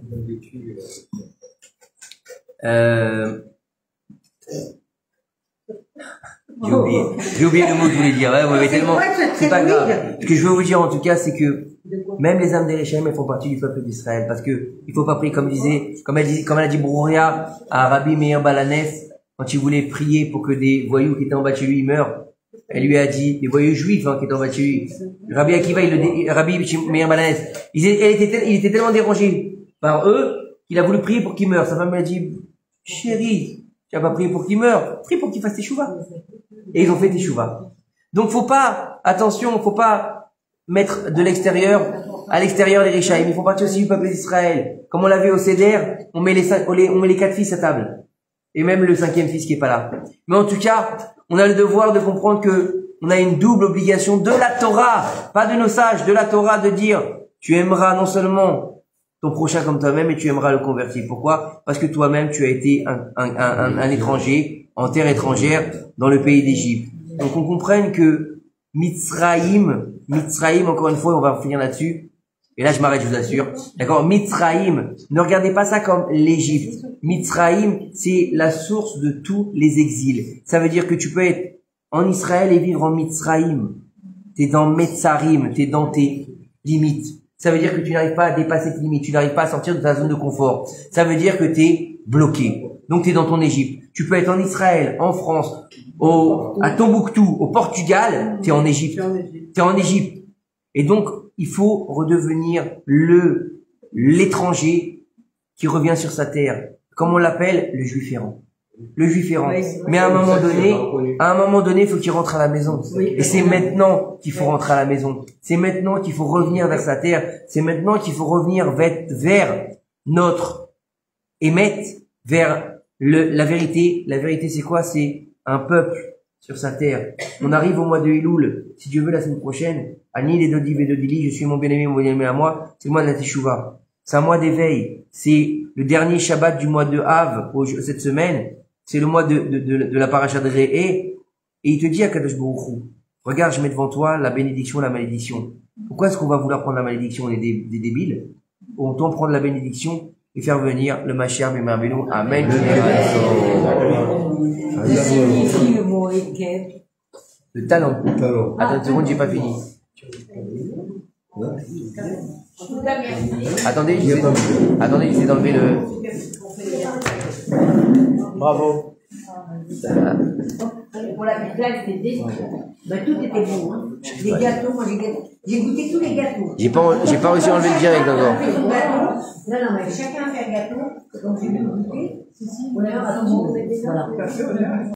J'ai oublié le mot que je voulais dire. Ouais, tellement. C'est pas grave. Ce que je veux vous dire en tout cas, c'est que même les âmes des Réchaïm, elles font partie du peuple d'Israël, parce que il faut pas prier comme elle a dit Brouria à Rabbi Meir Balanès quand il voulait prier pour que des voyous qui étaient en bas de chez lui meurent. Elle lui a dit, des voyous juifs qui étaient en bas de chez lui. Rabbi Akiva, Rabbi Meir Balanès, il était tellement dérangé par eux qu'il a voulu prier pour qu'ils meurent. Sa femme lui a dit, chérie, tu vas pas prier pour qu'ils meurent, prie pour qu'ils fassent teshuva. Et ils ont fait teshuva. Donc faut pas mettre de l'extérieur à l'extérieur les Réchaïm. Ils font partie aussi du peuple d'Israël. Comme on l'a vu au Seder, on met les 4 fils à table. Et même le 5e fils qui est pas là. Mais en tout cas, on a le devoir de comprendre que on a une double obligation de la Torah, pas de nos sages, de la Torah, de dire, tu aimeras non seulement ton prochain comme toi-même, mais tu aimeras le convertir. Pourquoi? Parce que toi-même, tu as été un étranger, en terre étrangère, dans le pays d'Égypte. Donc on comprenne que Mitzraïm, encore une fois, on va finir là-dessus. Et là, je m'arrête, je vous assure. D'accord? Mitzraïm. Ne regardez pas ça comme l'Égypte. Mitzraïm, c'est la source de tous les exils. Ça veut dire que tu peux être en Israël et vivre en Mitzraïm. T'es dans Metzarim, t'es dans tes limites. Ça veut dire que tu n'arrives pas à dépasser tes limites. Tu n'arrives pas à sortir de ta zone de confort. Ça veut dire que t'es bloqué. Donc t'es dans ton Égypte. Tu peux être en Israël, en France, à Tombouctou, au Portugal, t'es en Égypte. T'es en Égypte. Et donc, il faut redevenir l'étranger qui revient sur sa terre. Comme on l'appelle, le juif errant. Le juif errant. Mais à un moment donné, il faut qu'il rentre à la maison. Et c'est maintenant qu'il faut rentrer à la maison. C'est maintenant qu'il faut revenir vers sa terre. C'est maintenant qu'il faut revenir vers notre émet, vers la vérité. La vérité, c'est quoi? C'est un peuple sur sa terre. On arrive au mois de Elul, si Dieu veut, la semaine prochaine. Ani les Dodi Vedodili, je suis mon bien-aimé à moi. C'est le mois de la Teshuvah. C'est un mois d'éveil. C'est le dernier Shabbat du mois de Av, cette semaine. C'est le mois de la paracha de Réé. Et il te dit à Kadosh Baruch Hu, regarde, je mets devant toi la bénédiction, la malédiction. Pourquoi est-ce qu'on va vouloir prendre la malédiction? On est des débiles. On doit prendre la bénédiction et faire venir le Mashiach Bimar Beno. Amen. Que signifie le mot Ekev? Le talent. Attends une seconde, j'ai pas fini. Attendez, j'essaie d'enlever le... Bravo. Pour la pizza, c'était délicieux. Bah, tout était bon, hein. Les gâteaux, moi j'ai goûté tous les gâteaux. J'ai pas réussi à enlever le direct encore. Non, mais chacun a fait un gâteau. Donc j'ai goûté. On a un voilà.